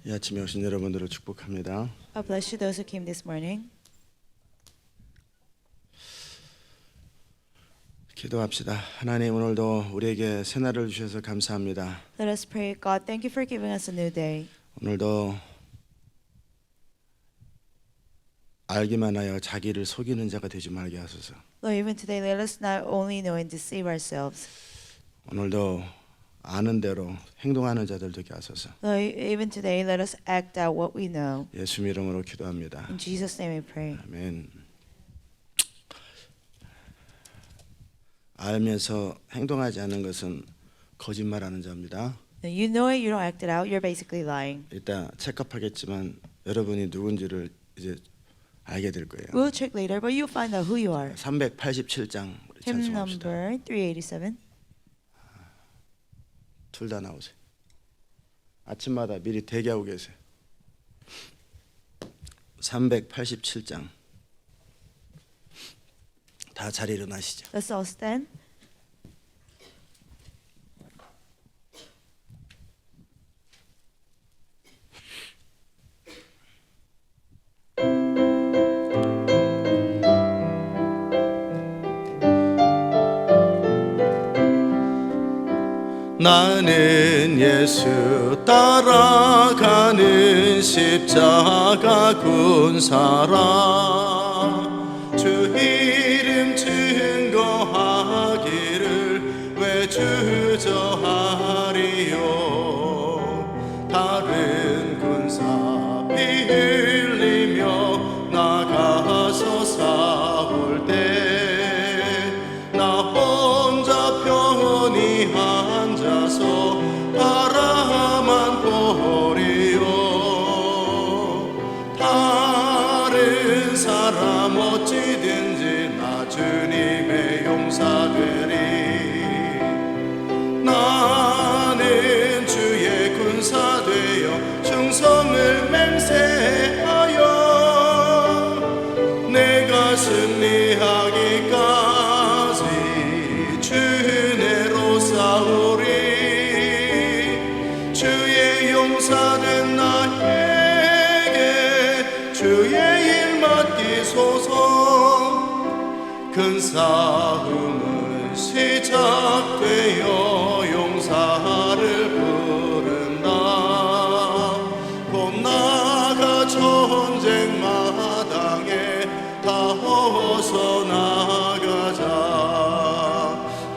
이 아침에 오신 여러분들을 축복합니다. God bless you, those who came this morning. 기도합시다. 하나님, 오늘도 우리에게 새날을 주셔서 감사합니다. Let us pray. God, thank you for giving us a new day. 오늘도 알기만 하여 자기를 속이는 자가 되지 말게 하소서. Lord, even today, let us not only know and deceive ourselves. 오늘도 아는 대로 행동하는 자들 되게 하소서. Lord, even today, let us act out what we know. 예수 이름으로 기도합니다. In Jesus' name we pray. 아멘. 알면서 행동하지 않는 것은 거짓말하는 자입니다. Now, you know it, you don't act it out, you're basically lying. 이따 체크하겠지만 여러분이 누군지를 이제 알게 될 거예요. We'll check later, but you'll find out who you are. 387장 우리 Hymn 찬송합시다. number 387. 둘 다 나오세요. 아침마다 미리 대기하고 계세요. 387장. 다 자리 일어나시죠. Let's all stand. 나는 예수 따라가는 십자가 군 사람 주 이름 증거하기를 왜 주저하리요 다른 군사 피 흘리며 나가서 싸울 때 나 혼자 편히 앉아서 바라만 보리요 다른 사람 어찌든지 나 주님의 용사되리 나는 주의 군사 되어 충성을 맹세하여 내가 승리하기까지 주내로 싸우리 주의 용사된 나에게 주의 일 맡기소서 큰 싸움은 시작되어 용사를 부른다 곧 나가 전쟁 마당에 다 어서 나가자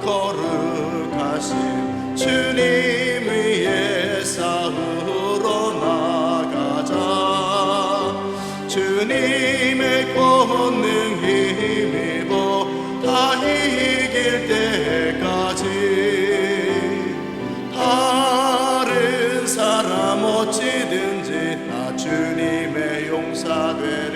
거룩하신 주님 위에 싸우러 나가자 주님의 권능 힘입어 다 이길 때까지 다른 사람 어찌든지 나 주님의 용사 되리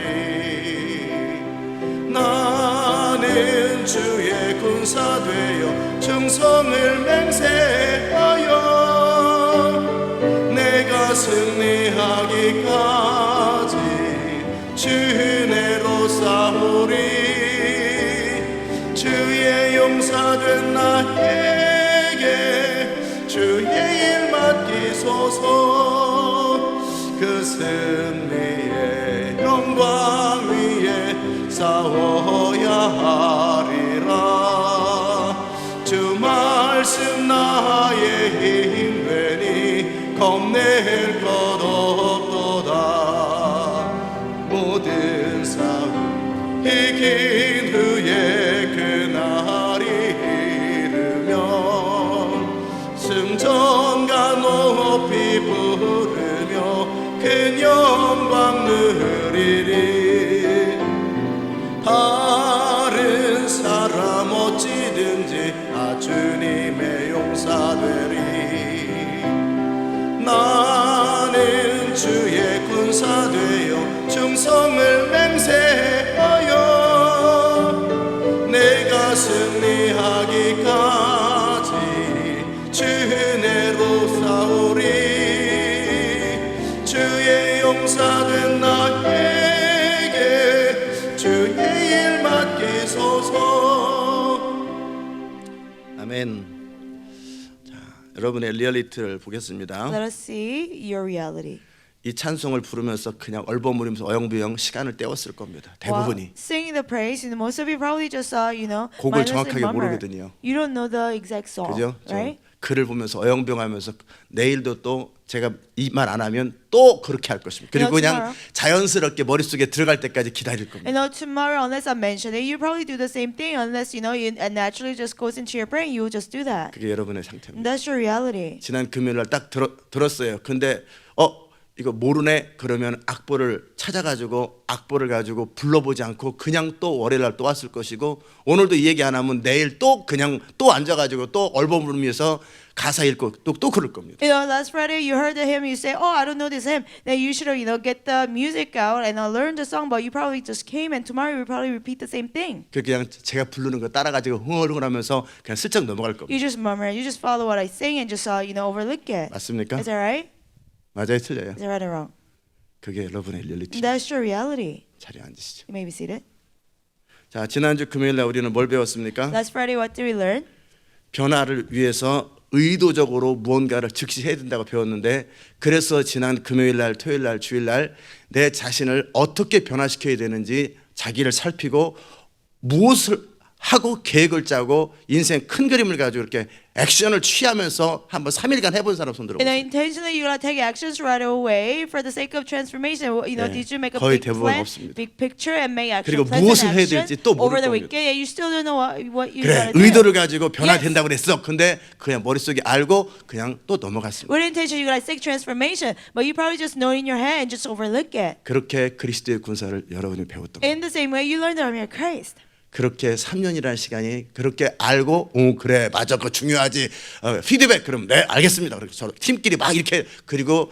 나는 주의 군사 되어 충성을 맹세하여 내가 승리하기까지 주내로 싸우리 주의 용사된 나에게 주의 일 맡기소서 그 승리의 영광 위에 싸워야 하리라 주 말씀 나의 힘 되니 겁낼 것 없도다 모든 싸움 이긴 후에 그날이 이르면 승전가 높이 부르며 큰 영광 누리리 다른 사람 어찌든지 나 주님의 용사 되리 나는 주의 군사 되어 충성을 맹세하여 내가 승리하기까지 주내로 싸우리 주의 용사된 나에게 주의 일 맡기소서 아멘. 자, 여러분의 리얼리티를 보겠습니다. Let us see your reality. 이 찬송을 부르면서 그냥 얼버무리면서 어영부영 시간을 때웠을 겁니다. 대부분이. While singing the praise, most of you probably just 곡을 mindlessly 정확하게 murmur. 모르거든요. You don't know the exact song, 그죠? 저 right? 글을 보면서 어영부영하면서 내일도 또 제가 이 말 안 하면 또 그렇게 할 것입니다. 그리고 그냥 자연스럽게 머릿속에 들어갈 때까지 기다릴 겁니다. Tomorrow, unless I mention it, you probably do the same thing. Unless it naturally just goes into your brain, you will just do that. 그게 여러분의 상태입니다. That's your reality. 지난 금요일 날 딱 들었어요. 근데 이거 모르네 그러면 악보를 찾아가지고 악보를 가지고 불러보지 않고 그냥 또 월요일 날 또 왔을 것이고 오늘도 이 얘기 안 하면 내일 또 그냥 또 앉아가지고 또 얼버무리면서 가사 읽고 또 그럴 겁니다. Last Friday you heard the hymn, you say, "Oh, I don't know this hymn." Then you should get the music out and learn the song, but you probably just came, and tomorrow you will probably repeat the same thing. 그냥 제가 부르는 거 따라가지고 흥얼흥얼하면서 그냥 슬쩍 넘어갈 겁니다. You just murmur, you just follow what I sing, and just overlook it. 맞습니까? Is that right? 맞아요, 틀려요. Is that right or wrong? 그게 여러분의 리얼리티. That's your reality. 자리에 앉으시죠. You may be seated. 자, 지난주 금요일 날 우리는 뭘 배웠습니까? Last Friday, what did we learn? 변화를 위해서 의도적으로 무언가를 즉시 해야 된다고 배웠는데 그래서 지난 금요일 날, 토요일 날, 주일 날 내 자신을 어떻게 변화시켜야 되는지 자기를 살피고 무엇을 하고 계획을 짜고 인생 큰 그림을 가지고 이렇게 액션을 취하면서 한번 3일간 해본 사람 손 들어보세요. Intentionally, you gotta take actions right away for the sake of transformation. Did you make a 거의 big 대부분 plan, 없습니다. big picture, and make action 그리고 plans 무엇을 and 해야 action 될지 또 모를 over the 겁니다. weekend? Yeah, you still don't know what you 그래, gotta do. 의도를 가지고 변화된다고 그랬어. 근데 그냥 머릿속에 알고 그냥 또 넘어갔습니다. With intention, you gotta seek transformation, but you probably just know it in your head and just overlook it. 그렇게 그리스도의 군사를 여러분이 배웠던 거예요. In the same way, you learned that from your Christ. 그렇게 3년이라는 시간이 그렇게 알고 그래 맞아 그거 중요하지 피드백 그럼 네 알겠습니다. 그렇게 서로 팀끼리 막 이렇게 그리고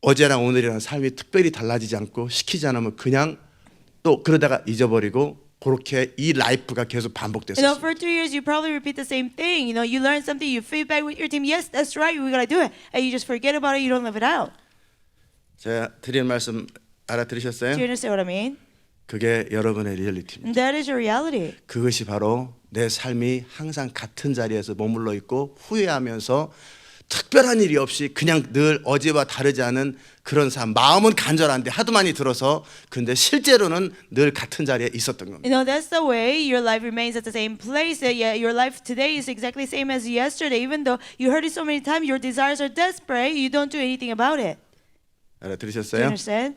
어제랑 오늘이랑 삶이 특별히 달라지지 않고 시키지 않으면 그냥 또 그러다가 잊어버리고 그렇게 이 라이프가 계속 반복됐어요. For 2 years, you probably repeat the same thing. You learn something, you feedback with your team. Yes, that's right. We gotta do it, and you just forget about it. You don't live it out. 제가 드리는 말씀 알아들으셨어요? Do you understand what I mean? 그게 여러분의 리얼리티입니다. That is your reality. 그것이 바로 내 삶이 항상 같은 자리에서 머물러 있고 후회하면서 특별한 일이 없이 그냥 늘 어제와 다르지 않은 그런 삶. 마음은 간절한데 하도 많이 들어서 근데 실제로는 늘 같은 자리에 있었던 겁니다. That's the way your life remains at the same place. Yeah, your life today is exactly the same as yesterday. Even though you heard it so many times, your desires are desperate. You don't do anything about it. Do you 알아들으셨어요? understand?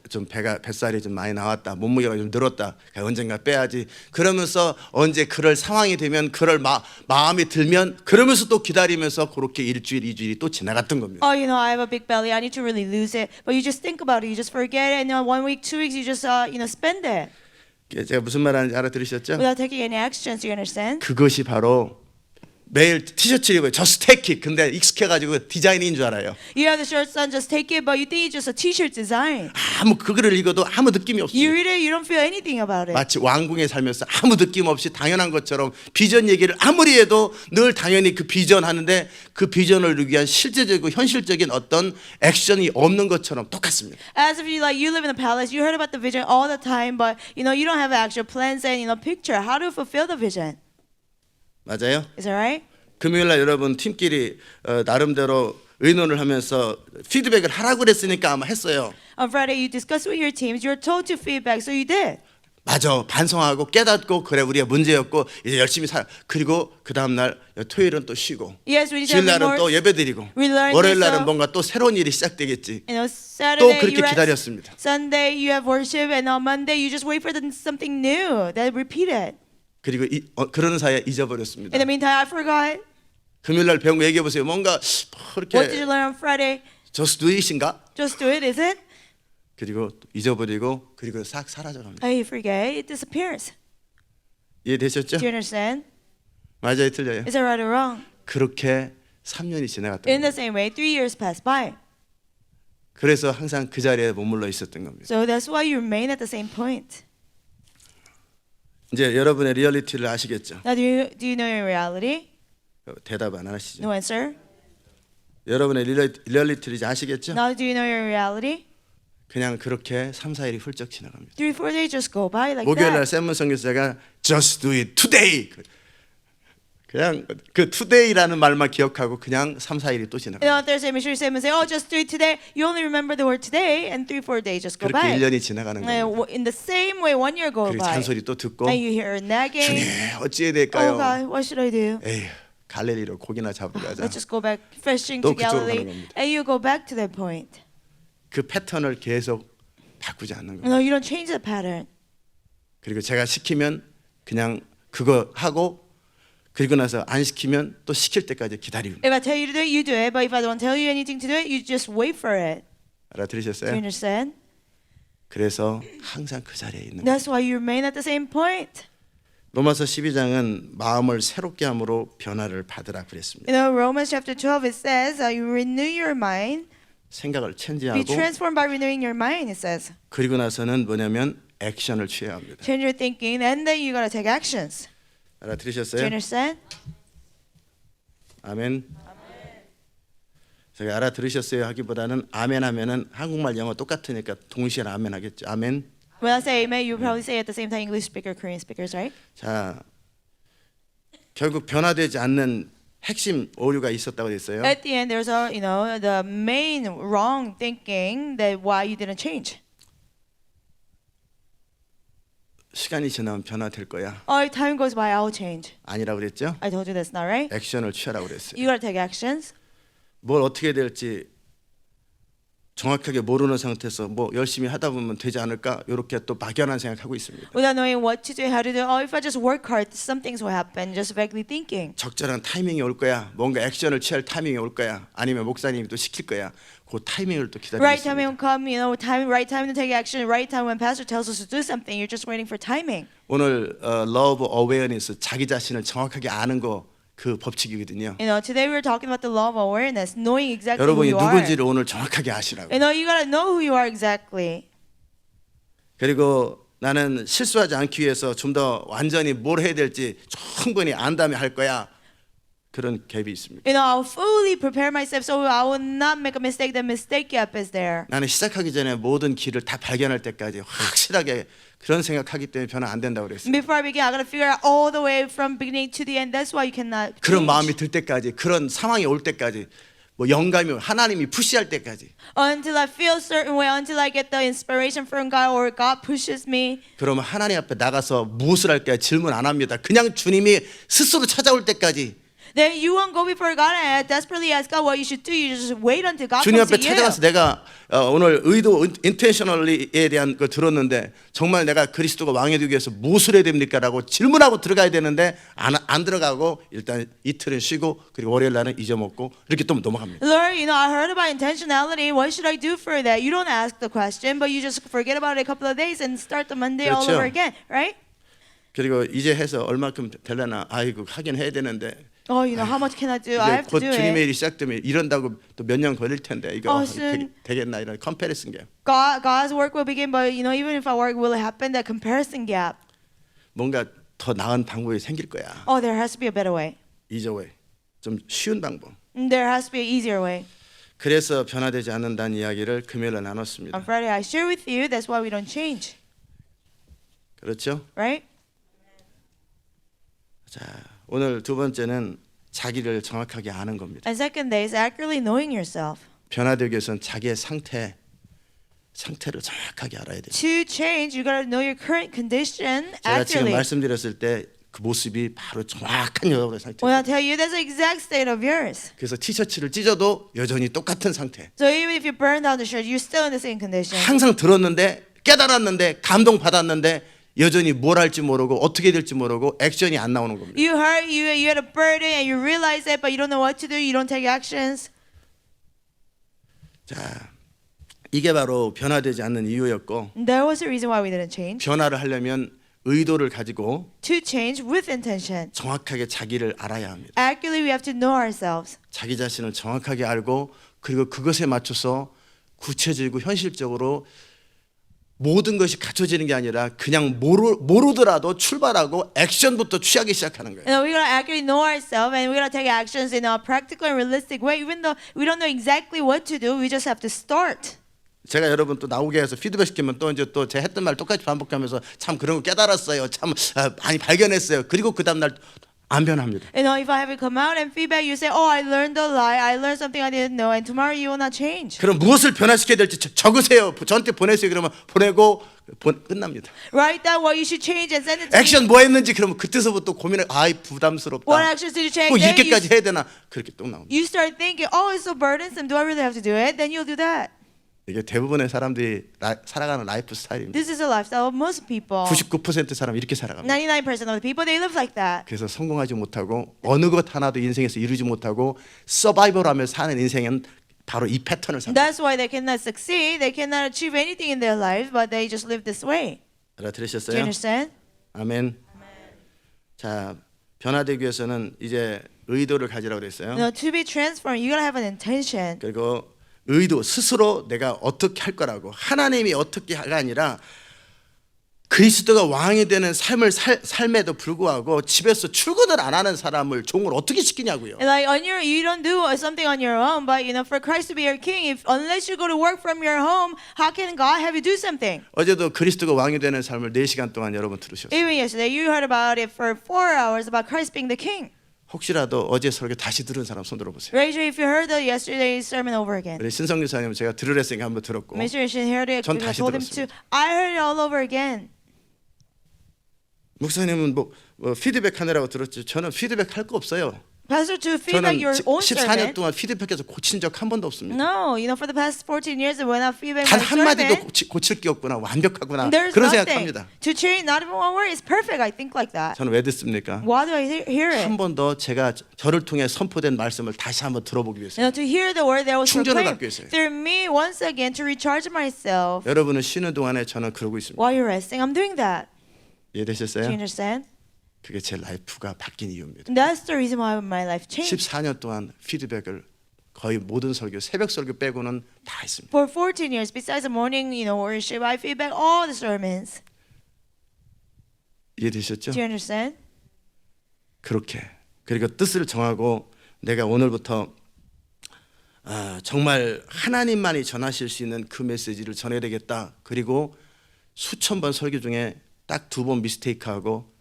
좀 뱃살이 좀 많이 나왔다. 몸무게가 좀 늘었다. 언젠가 빼야지. 그러면서 언제 그럴 상황이 되면 그럴 마음이 들면 그러면서 또 기다리면서 그렇게 일주일, 이주일이 또 지나갔던 겁니다. I have a big belly. I need to really lose it. But you just think about it. You just forget it. And 1 week, 2 weeks, you just spend it 제가 무슨 말 하는지 알아들으셨죠? without taking any actions. Do you understand? 그것이 바로 매일 티셔츠를 입어요. just take it. 근데 익숙해가지고 디자인인 줄 알아요. You have the shirts on, just take it, but you think it's just a T-shirt design. 아무 그거를 읽어도 아무 느낌이 You 없어요. read it, you don't feel anything about it. 마치 왕궁에 살면서 아무 느낌 없이 당연한 것처럼 비전 얘기를 아무리 해도 늘 당연히 그 비전 하는데 그 비전을 이루기 위한 실제적이고 현실적인 어떤 액션이 없는 것처럼 똑같습니다. As if you live in a palace, you heard about the vision all the time, but you don't have actual plans and picture how to fulfill the vision. 맞아요? Is that right? 금요일 날 여러분 팀끼리 나름대로 의논을 하면서 피드백을 하라고 그랬으니까 아마 했어요. On Friday, you discussed with your teams. You were told to feedback, so you did. 맞아. 반성하고 깨닫고 그래 우리가 문제였고 이제 열심히 살. 그리고 그 다음 날 토요일은 또 쉬고. Yes, we need to 주일 have 날은 또 remorse. 예배드리고. We learned 월요일 this, 날은 뭔가 또 새로운 일이 시작되겠지. Saturday 또 그렇게 you rest. 기다렸습니다. Sunday you have worship, and on Monday you just wait for something new that repeated. 그리고 그러는 사이에 잊어버렸습니다. In the meantime, I forgot. 금요일 날 배운 거 얘기해 보세요. 뭔가 What did you 그렇게 learn on Friday? just do it인가? Just do it, is it? 그리고 잊어버리고 그리고 싹 사라져갑니다. You forget, it disappears. 이해되셨죠? Do you understand? 맞아요, 틀려요. Is that right or wrong? 그렇게 3년이 지나갔던 In the 겁니다. same way, 3 years passed by. 그래서 항상 그 자리에 머물러 있었던 겁니다. So that's why you remain at the same point. 이제 여러분의 리얼리티를 아시겠죠? Now, do you know your reality? 대답 안 하시죠? No answer. 여러분의 리얼리티를 이제 아시겠죠? Now, do you know your reality? 그냥 그렇게 3, 4일이 훌쩍 지나갑니다. 3, 4 days just go by like 목요일 날 that. 샘문 선교사가 Just do it today 그냥 그 today라는 말만 기억하고 그냥 3, 4일이 또 지나가. You know, Thursday, make sure you say, oh, just do it today. You only remember the word today, and 3-4 days just go 그렇게 by. 1년이 지나가는 거예요. In the same way, 1 year go 그리고 by. 잔소리 또 듣고 And you hear nagging. 주님 어찌해야 Oh 될까요? God, what should I do? 에휴 갈릴리로 고기나 잡으러 가자. Let's just go back fishing 또 to 그쪽으로 가는 Galilee. 겁니다. And you go back to that point. 그 패턴을 계속 바꾸지 않는 거예요. No, you don't change the pattern. 그리고 제가 시키면 그냥 그거 하고 그리고 나서 안 시키면 또 시킬 때까지 기다리고. If I tell you to do it, you do it. But if I don't tell you anything to do it, you just wait for it. Do you 알아들으셨어요? understand? 그래서 항상 그 자리에 있는 거예요. That's why you remain at the same point. 로마서 12장은 마음을 새롭게 함으로 변화를 받으라 그랬습니다. You know, Romans chapter 12, it says, you renew your mind. 생각을 Be 체인지하고 transformed by renewing your mind, it says. 그리고 나서는 뭐냐면 액션을 취해야 합니다. Change your thinking, and then you gotta take actions. Do you 알아들으셨어요? understand? 아멘. 저기 알아들으셨어요 하기보다는 아멘 하면은 한국말 영어 똑같으니까 동시에 아멘 하겠죠. 아멘. When I say amen, you probably say at the same time English speaker, Korean speakers, right? 자, 결국 변화되지 않는 핵심 오류가 있었다고 했어요. At the end, there's a, the main wrong thinking that why you didn't change. 시간이 지나면 변화될 거야. Oh, if time goes by, I'll change. 아니라고 그랬죠? I told you this now, right? 액션을 취하라고 그랬어요. You gotta take actions. 뭘 어떻게 될지 정확하게 모르는 상태에서 뭐 열심히 하다 보면 되지 않을까 이렇게 또 막연한 생각하고 있습니다. Without knowing what to do, how to do. Oh, if I just work hard, some things will happen. Just vaguely thinking. 적절한 타이밍이 올 거야. 뭔가 액션을 취할 타이밍이 올 거야. 아니면 목사님이 또 시킬 거야. 그 타이밍을 또 기다리고 Right time 있습니다. will come. Right time to take action. Right time when pastor tells us to do something. You're just waiting for timing. 오늘 love awareness 자기 자신을 정확하게 아는 거 그 법칙이거든요. Today we're talking about the law of awareness, knowing exactly who 여러분이 you are. 누군지를 오늘 정확하게 아시라고. You gotta know who you are exactly. 그리고 나는 실수하지 않기 위해서 좀 더 완전히 뭘 해야 될지 충분히 안 다음에 할 거야. 그런 갭이 있습니다. I'll fully prepare myself so I will not make a mistake. The mistake gap is there. 나는 시작하기 전에 모든 길을 다 발견할 때까지 확실하게 그런 생각하기 때문에 변화 안 된다고 그랬어요. Before I begin, I gotta figure out all the way from beginning to the end. That's why you cannot 그런 change. 마음이 들 때까지, 그런 상황이 올 때까지, 뭐 영감이 하나님이 푸시할 때까지. Until I feel a certain way, until I get the inspiration from God or God pushes me. 그러면 하나님 앞에 나가서 무엇을 할까요? 질문 안 합니다. 그냥 주님이 스스로 찾아올 때까지. Then you won't go before God and desperately ask God what you should do. You just wait until God 주님 comes 앞에 to you. 찾아가서 내가 오늘 의도 intentionally에 대한 거 들었는데 정말 내가 그리스도가 왕이 되기 위해서 무엇을 해야 됩니까라고 질문하고 들어가야 되는데 안 들어가고 일단 이틀은 쉬고 그리고 월요일 날은 잊어먹고 이렇게 또 넘어갑니다. Lord, I heard about intentionality. What should I do for that? You don't ask the question, but you just forget about it a couple of days and start the Monday all 그렇죠. over again, right? 그리고 이제 해서 얼마큼 되려나 아이고 하긴 해야 되는데 Oh, how much can I do? I 이제 have to 곧 do 주님의 it. 일이 시작되면 이런다고 또 몇 년 걸릴 텐데 이거 soon. 되겠나 이런 컴패리슨 게 God's work will begin, but even if I work, will it happen? That comparison gap. 뭔가 더 나은 방법이 생길 거야. Oh, there has to be a better way. 이저웨이 좀 쉬운 방법. There has to be an easier way. 그래서 변화되지 않는다는 이야기를 금요일에 On 나눴습니다. Friday, I share with you. That's why we don't change, 그렇죠? right? 자, 오늘 두 번째는 자기를 정확하게 아는 겁니다. And second day is accurately knowing yourself. 변화되기 위해서는 자기의 상태를 정확하게 알아야 돼요. To change, you gotta know your current condition 제가 지금 accurately. 말씀드렸을 때 그 모습이 바로 정확한 여러분의 When 상태예요. I tell you, that's the exact state of yours. 그래서 티셔츠를 찢어도 여전히 똑같은 상태. So even if you burn down the shirt, you're still in the same condition. 항상 들었는데 깨달았는데 감동받았는데 여전히 뭘 할지 모르고 어떻게 될지 모르고 액션이 안 나오는 겁니다. You heard, you had a burden and you realize it, but you don't know what to do. You don't take actions. 자, 이게 바로 변화되지 않는 이유였고 That was the reason why we didn't change. 변화를 하려면 의도를 가지고 To change with intention. 정확하게 자기를 알아야 합니다. Accurately, we have to know ourselves. 자기 자신을 정확하게 알고 그리고 그것에 맞춰서 구체적이고 현실적으로 모든 것이 갖춰지는 게 아니라 그냥 모르더라도 출발하고 액션부터 취하기 시작하는 거예요. We gotta accurately know ourselves, and we gotta take actions in a practical and realistic way. Even though we don't know exactly what to do, we just have to start. 제가 여러분 또 나오게 해서 피드백 시키면 또 이제 또 제 했던 말 똑같이 반복하면서 참 그런 거 깨달았어요. 참 많이 발견했어요. 그리고 그 다음 날 안 변합니다. You know, if I have it come out and feedback, you say, "Oh, I learned a lie. I learned something I didn't know," and tomorrow you will not change. 그럼 무엇을 변화시켜야 될지 적으세요. 저한테 보내세요. 그러면 보내고 끝납니다. Write down what you should change and send it to me. 액션 뭐 했는지 그러면 그때서부터 고민을 부담스럽다. What actions did you take? 꼭 Then 이렇게까지 해야 되나? 그렇게 또 나옵니다. you start thinking, "Oh, it's so burdensome. Do I really have to do it?" Then you'll do that. 이게 대부분의 사람들이 살아가는 라이프 스타일입니다. This is the lifestyle of most people. 99% 사람 이렇게 살아갑니다. 99% of the people, they live like that. 그래서 성공하지 못하고 어느 것 하나도 인생에서 이루지 못하고 서바이벌하며 사는 인생은 바로 이 패턴을 삽니다. That's why they cannot succeed. They cannot achieve anything in their life, but they just live this way. Do you 알아들으셨어요? understand? 아멘. 자, 변화되기 위해서는 이제 의도를 가지라고 그랬어요. No, to be transformed, you gotta have an intention. 그리고 의도 스스로 내가 어떻게 할 거라고 하나님이 어떻게 하가 아니라 그리스도가 왕이 되는 삶에도 불구하고 집에서 출근을 안 하는 사람을 종을 어떻게 시키냐고요. And like you don't do something on your own, but you know, for Christ to be your king, if unless you go to work from your home, how can God have you do something? 어제도 그리스도가 왕이 되는 삶을 4시간 동안 여러분 들으셨어요. Even yesterday, you heard about it for 4 hours about Christ being the king. 혹시라도 어제 설교 다시 들은 사람 손 들어보세요. Raise your if you heard the yesterday's sermon over again. 우리 신성규 사님 제가 들으랬으니까 한번 들었고 Mr. Shin heard it. 전 I 다시 told him to. 들었습니다. I heard it all over again. 목사님은 뭐 피드백 하느라고 들었죠. 저는 피드백 할 거 없어요. Pastor, to 저는 feedback your own 14년 sermon. 동안 피드백해서 고친 적 한 번도 없습니다. No, you know, for the past 14 years, when I feedback 단 my 한마디도 sermon, 고칠 게 없구나 완벽하구나 there's 그런 nothing 생각합니다. to change. Not even one word is perfect. I think like that. 저는 왜 듣습니까? Why do I hear it? 한 번 더 제가 저를 통해 선포된 말씀을 다시 한번 들어보기 위해서. You know, to hear the word that was 충전을 proclaimed 받기 위해서요. through me once again to recharge myself 여러분은 쉬는 동안에 저는 그러고 있습니다. while you're resting. I'm doing that. Do you 이해되셨어요? understand? 그게 제 라이프가 바뀐 이유입니다. That's the reason why my life changed. 14년 동안 피드백을 거의 모든 설교, 새벽 설교 빼고는 다 했습니다. For 14 years, besides the morning, you know, worship, I feedback all the sermons. 이해되셨죠? Do you understand? 그렇게 그리고 뜻을 정하고 내가 오늘부터 정말 하나님만이 전하실 수 있는 그 메시지를 전해야 되겠다. 그리고 수천 번 설교 중에 딱 2번 미스테이크하고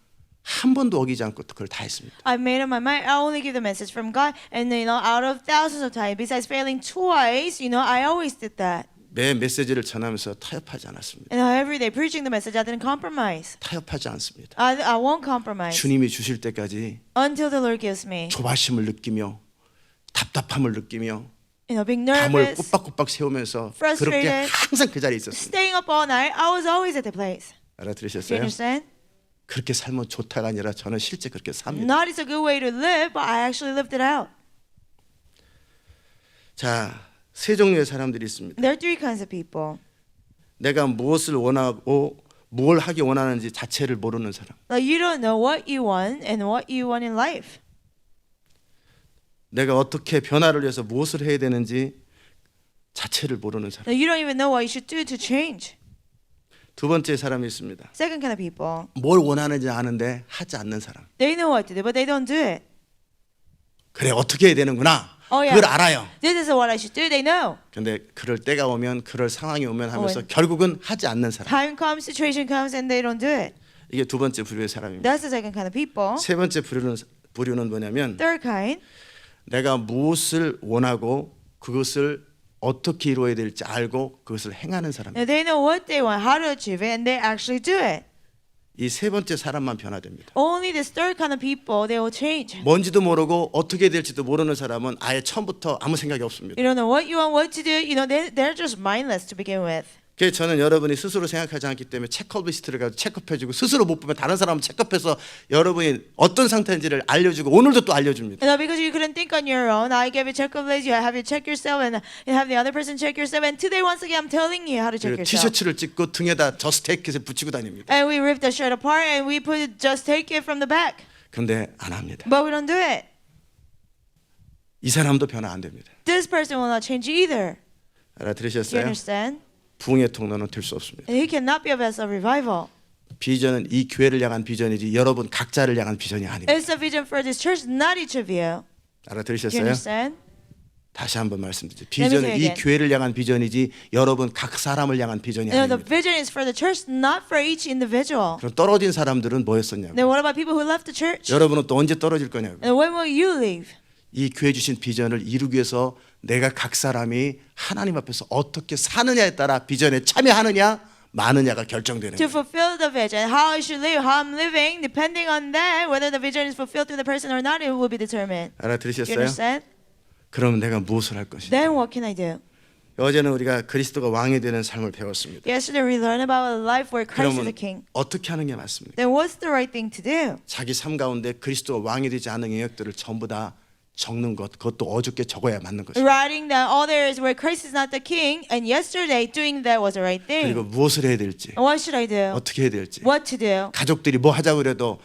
한 번도 어기지 않고 그걸 다 했습니다. I've made up my mind. I only give the message from God, and you know, out of thousands of times, besides failing twice, you know, I always did that. 매 메시지를 전하면서 타협하지 않았습니다. And every day preaching the message, I didn't compromise. 타협하지 않습니다. I won't compromise 주님이 주실 때까지 until the Lord gives me. 조바심을 느끼며 답답함을 느끼며 You know, being 밤을 nervous, 꼬박꼬박 세우면서 frustrated. 그렇게 항상 그 자리에 있었습니다. staying up all night. I was always at the place. Do you 알아들으셨어요? understand? 그렇게 살면 좋다가 아니라 저는 실제 그렇게 삽니다. Not it's a good way to live, but I actually lived it out. 자, 세 종류의 사람들이 있습니다. There are 3 kinds of people. 내가 무엇을 원하고 뭘 하기 원하는지 자체를 모르는 사람. Like you don't know what you want and what you want in life. 내가 어떻게 변화를 위해서 무엇을 해야 되는지 자체를 모르는 사람. Like you don't even know what you should do to change. 두 번째 사람이 있습니다. Second kind of people. 뭘 원하는지 아는데 하지 않는 사람. They know what to do, but they don't do it. 그래 어떻게 해야 되는구나. yeah. 그걸 알아요. This is what I should do. They know. 근데 그럴 때가 오면 그럴 상황이 오면 하면서 결국은 하지 않는 사람. Time comes, situation comes, and they don't do it. 이게 두 번째 부류의 사람입니다. That's the second kind of people. 세 번째 부류는 뭐냐면 Third kind. 내가 무엇을 원하고 그것을 어떻게 이루어야 될지 알고 그것을 행하는 사람. Now they know what they want, how to achieve it, and they actually do it. 이 세 번째 사람만 변화됩니다. Only this third kind of people, they will change. 뭔지도 모르고 어떻게 될지도 모르는 사람은 아예 처음부터 아무 생각이 없습니다. You don't know what you want, what to do. You know, they're just mindless to begin with. 그래서 저는 여러분이 스스로 생각하지 않기 때문에 체크리스트를 가지고 체크해주고 스스로 못 보면 다른 사람은 체크해서 여러분이 어떤 상태인지를 알려주고 오늘도 또 알려줍니다. You know, because you couldn't think on your own, I gave you checklist. You have to check yourself, and you have the other person check yourself. And today, once again, I'm telling you how to check 그리고 yourself. 티셔츠를 찍고 등에다 저스테이크를 붙이고 다닙니다. And we rip the shirt apart, and we put just take it from the back. 그런데 안 합니다. But we don't do it. 이 사람도 변화 안 됩니다. This person will not change either. Do you 알아들으셨어요? understand? 부흥의 통로는 될 수 없습니다. And he cannot be a vessel of revival. 비전은 이 교회를 향한 비전이지 여러분 각자를 향한 비전이 아닙니다. It's a vision for this church, not each of you. Do you 알아들으셨어요? understand? 다시 한번 말씀드리죠. Let me say 비전은 이 again. 교회를 향한 비전이지 여러분 각 사람을 향한 비전이 You know, the 아닙니다. vision is for the church, not for each individual. 그럼 떨어진 사람들은 뭐였었냐고. Then what about people who left the church? 여러분은 또 언제 떨어질 거냐고. And when will you leave? 이 교회 주신 비전을 이루기 위해서 내가 각 사람이 하나님 앞에서 어떻게 사느냐에 따라 비전에 참여하느냐 마느냐가 결정되는 To 거예요. fulfill the vision, how I should live, how I'm living, depending on that, whether the vision is fulfilled through the person or not, it will be determined. You 알아들으셨어요? understand? 그러면 내가 무엇을 할 것이냐. Then what can I do? 어제는 우리가 그리스도가 왕이 되는 삶을 배웠습니다. Yesterday we learned about a life where Christ is 그러면 the king. 어떻게 하는 게 맞습니까? Then what's the right thing to do? 자기 삶 가운데 그리스도가 왕이 되지 않은 영역들을 전부 다 적는 것, 그것도 어저께 적어야 맞는 것입니다. Writing down all there is where Christ is not the king, and yesterday doing that was the right 그리고 thing. 무엇을 해야 될지, And what should I do? 어떻게 해야 될지, What to do? 가족들이 뭐 하자고 그래도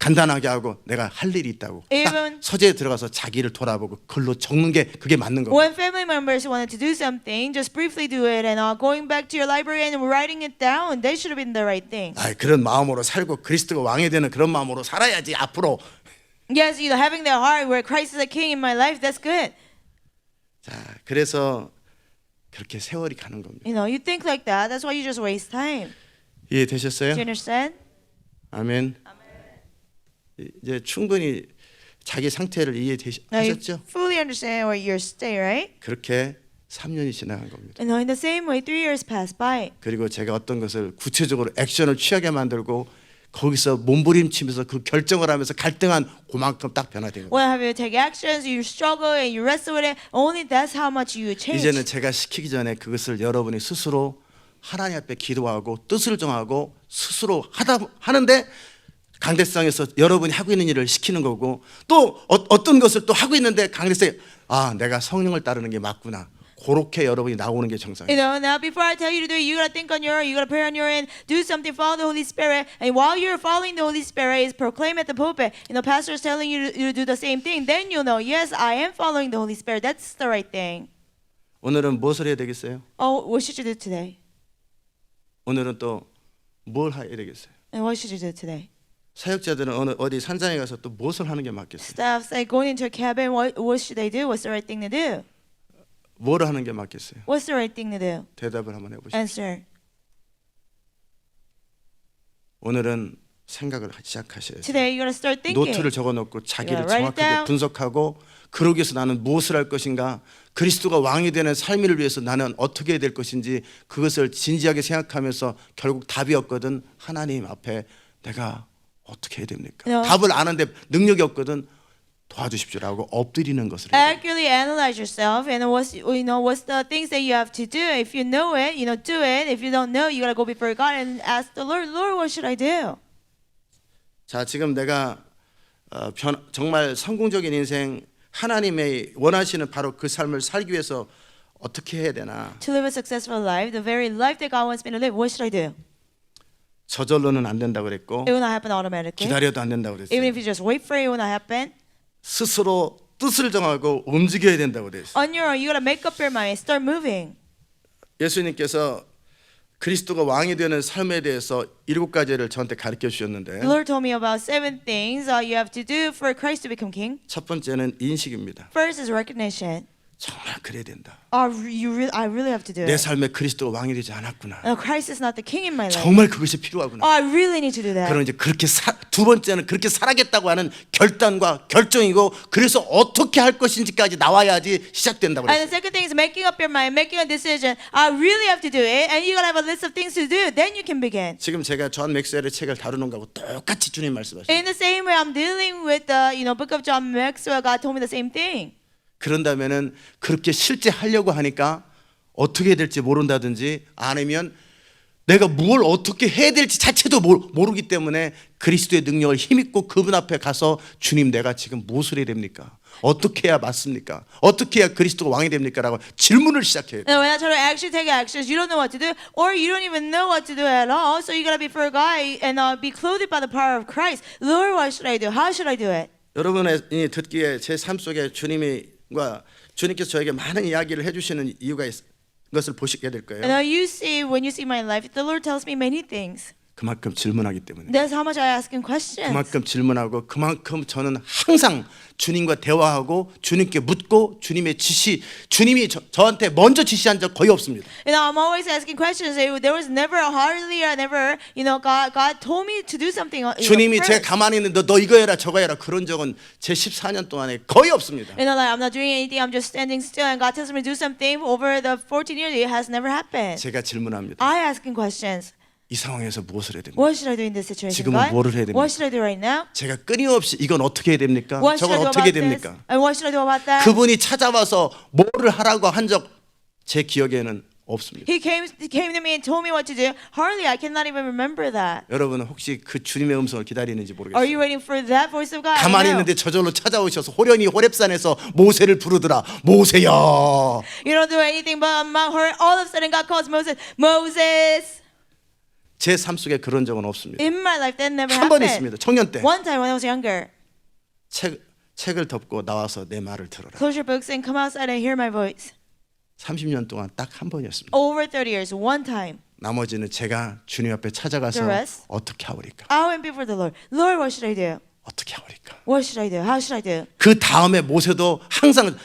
간단하게 하고 내가 할 일이 있다고 딱 Even- 서재에 들어가서 자기를 돌아보고 글로 적는 게 그게 맞는 거예요. When family members wanted to do something, just briefly do it, and going back to your library and writing it down, that should have been the right thing. 그런 마음으로 살고 그리스도가 왕이 되는 그런 마음으로 살아야지 앞으로. Yes, having that heart where Christ is the king in my life, that's good. 자, 그래서 그렇게 세월이 가는 겁니다. You think like that. That's why you just waste time. 이해되셨어요? Do you understand? 아멘. 이제 충분히 자기 상태를 Now you 이해하셨죠? fully understand where you're stay, right? 그렇게 3년이 지나간 겁니다. And in the same way, 3 years passed by. 그리고 제가 어떤 것을 구체적으로 액션을 취하게 만들고 거기서 몸부림치면서 그 결정을 하면서 갈등한 그만큼 딱 변화된 거예요. When have you take actions, you struggle and you wrestle with it. Only that's how much you change. 이제는 제가 시키기 전에 그것을 여러분이 스스로 하나님 앞에 기도하고 뜻을 정하고 스스로 하는데 강대상에서 여러분이 하고 있는 일을 시키는 거고 또 어떤 것을 또 하고 있는데 강대상에 내가 성령을 따르는 게 맞구나. 그렇게 여러분이 나오는 게 정상이에요. Now before I tell you to do it, you gotta think on your own, you gotta pray on your own, do something, follow the Holy Spirit. And while you're following the Holy Spirit, is proclaim at the pulpit. Pastor is telling you to do the same thing. Then you'll know, yes, I am following the Holy Spirit. That's the right thing. 오늘은 무엇을 해야 되겠어요? Oh, what should you do today? 오늘은 또 뭘 해야 되겠어요? And what should you do today? 사역자들은 어디 산장에 가서 또 무엇을 하는 게 맞겠어요? Staff say going into a cabin. What should they do? What's the right thing to do? 뭘 하는 게 맞겠어요? What's the right thing to do? 대답을 한번 해보시죠. Answer. 오늘은 생각을 시작하셔야죠. Today you gotta start thinking. 노트를 적어놓고 자기를 Yeah, write it 정확하게 down. 분석하고 그러기 위해서 나는 무엇을 할 것인가, 그리스도가 왕이 되는 삶을 위해서 나는 어떻게 해야 될 것인지 그것을 진지하게 생각하면서 결국 답이 없거든 하나님 앞에 내가 어떻게 해야 됩니까? Yeah. 답을 아는데 능력이 없거든 도와주십시오라고 엎드리는 것을 해야 돼요. Accurately analyze yourself and what's the things that you have to do. If you know it, do it. If you don't know, you gotta go before God and ask the Lord, Lord, what should I do? 자, 지금 내가 정말 성공적인 인생 하나님의 원하시는 바로 그 삶을 살기 위해서 어떻게 해야 되나? To live a successful life, the very life that God wants me to live, what should I do? 저절로는 안 된다고 그랬고 It will not happen automatically. 기다려도 안 된다고 Even 그랬어요. if you just wait for it, it will not happen. 스스로 뜻을 정하고 움직여야 된다고 그랬어요. On your own, you gotta make up your mind, start moving. 예수님께서 그리스도가 왕이 되는 삶에 대해서 7가지를 저한테 가르쳐 주셨는데 The Lord told me about 7 things you have to do for Christ to become king. 첫 번째는 인식입니다. First is recognition. 정말 그래야 된다. I really have to do 내 it. 삶에 그리스도가 왕이 되지 않았구나. Christ is not the king in my life. 정말 그것이 필요하구나. I really need to do that. 그럼 이제 그렇게 두 번째는 그렇게 살아겠다고 하는 결단과 결정이고 그래서 어떻게 할 것인지까지 나와야지 시작된다고 And the 그랬어요. second thing is making up your mind, making a decision. I really have to do it, and you gotta have a list of things to do. Then you can begin. 지금 제가 존 맥스웰의 책을 다루는 거하고 똑같이 주님 말씀하시죠. In the same way, I'm dealing with the book of John Maxwell. God told me the same thing. 그런다면은 그렇게 실제 하려고 하니까 어떻게 해야 될지 모른다든지 아니면 내가 뭘 어떻게 해야 될지 자체도 모르기 때문에 그리스도의 능력을 힘입고 그분 앞에 가서 주님 내가 지금 무엇을 해야 됩니까? 어떻게 해야 맞습니까? 어떻게 해야 그리스도가 왕이 됩니까? 라고 질문을 시작해요. And when I try to actually take actions, you don't know what to do, or you don't even know what to do at all. So you gotta be for God and be clothed by the power of Christ. Lord, what should I do? How should I do it? 여러분이 듣기에 제 삶 속에 주님께서 저에게 많은 이야기를 해주시는 이유가 것을 보시게 될 거예요. And now when you see my life, the Lord tells me many things. 그만큼 질문하기 때문에. That's how much I ask him questions. 그만큼 질문하고 그만큼 저는 항상 주님과 대화하고 주님께 묻고 주님의 지시, 주님이 저한테 먼저 지시한 적 거의 없습니다. I'm always asking questions. There was never hardly or never, God told me to do something. 주님이 first. 제가 가만히 있는데 너 이거 해라 저거 해라 그런 적은 제 14년 동안에 거의 없습니다. Like I'm not doing anything. I'm just standing still, and God tells me to do something. Over the 14 years, it has never happened. 제가 질문합니다. I asking questions. 이 상황에서 무엇을 해야 됩니까? What should I do in this situation? 지금은 God? 뭐를 해야 됩니까? What should I do right now? 제가 끊임없이 이건 어떻게 해야 됩니까? What should I 저건 do 어떻게 about 해야 this? 됩니까? And what should I do about that? 그분이 찾아와서 뭐를 하라고 한 적 제 기억에는 없습니다. He came to me and told me what to do. Hardly, I cannot even remember that. 여러분은 혹시 그 주님의 음성을 기다리는지 Are 모르겠어요. you waiting for that voice of God? I don't 가만히 know. 있는데 저절로 찾아오셔서 호련히 호렙산에서 모세를 부르더라. 모세야. You don't do anything but among her. All of a sudden, God calls Moses. Moses. 제 삶 속에 그런 적은 없습니다. In my life, that never 한 번 happened. 있습니다. 청년 때 One time when I was younger, 책을 덮고 나와서 내 말을 들어라. close your books and come outside and hear my voice. 30년 동안 딱 한 번이었습니다. Over 30 years, one time. 나머지는 제가 주님 앞에 찾아가서 The rest? 어떻게 하오리까? I went before the Lord. Lord, what should I do? 어떻게 하오리까? What should I do? How should I do? 그 다음에 모세도 항상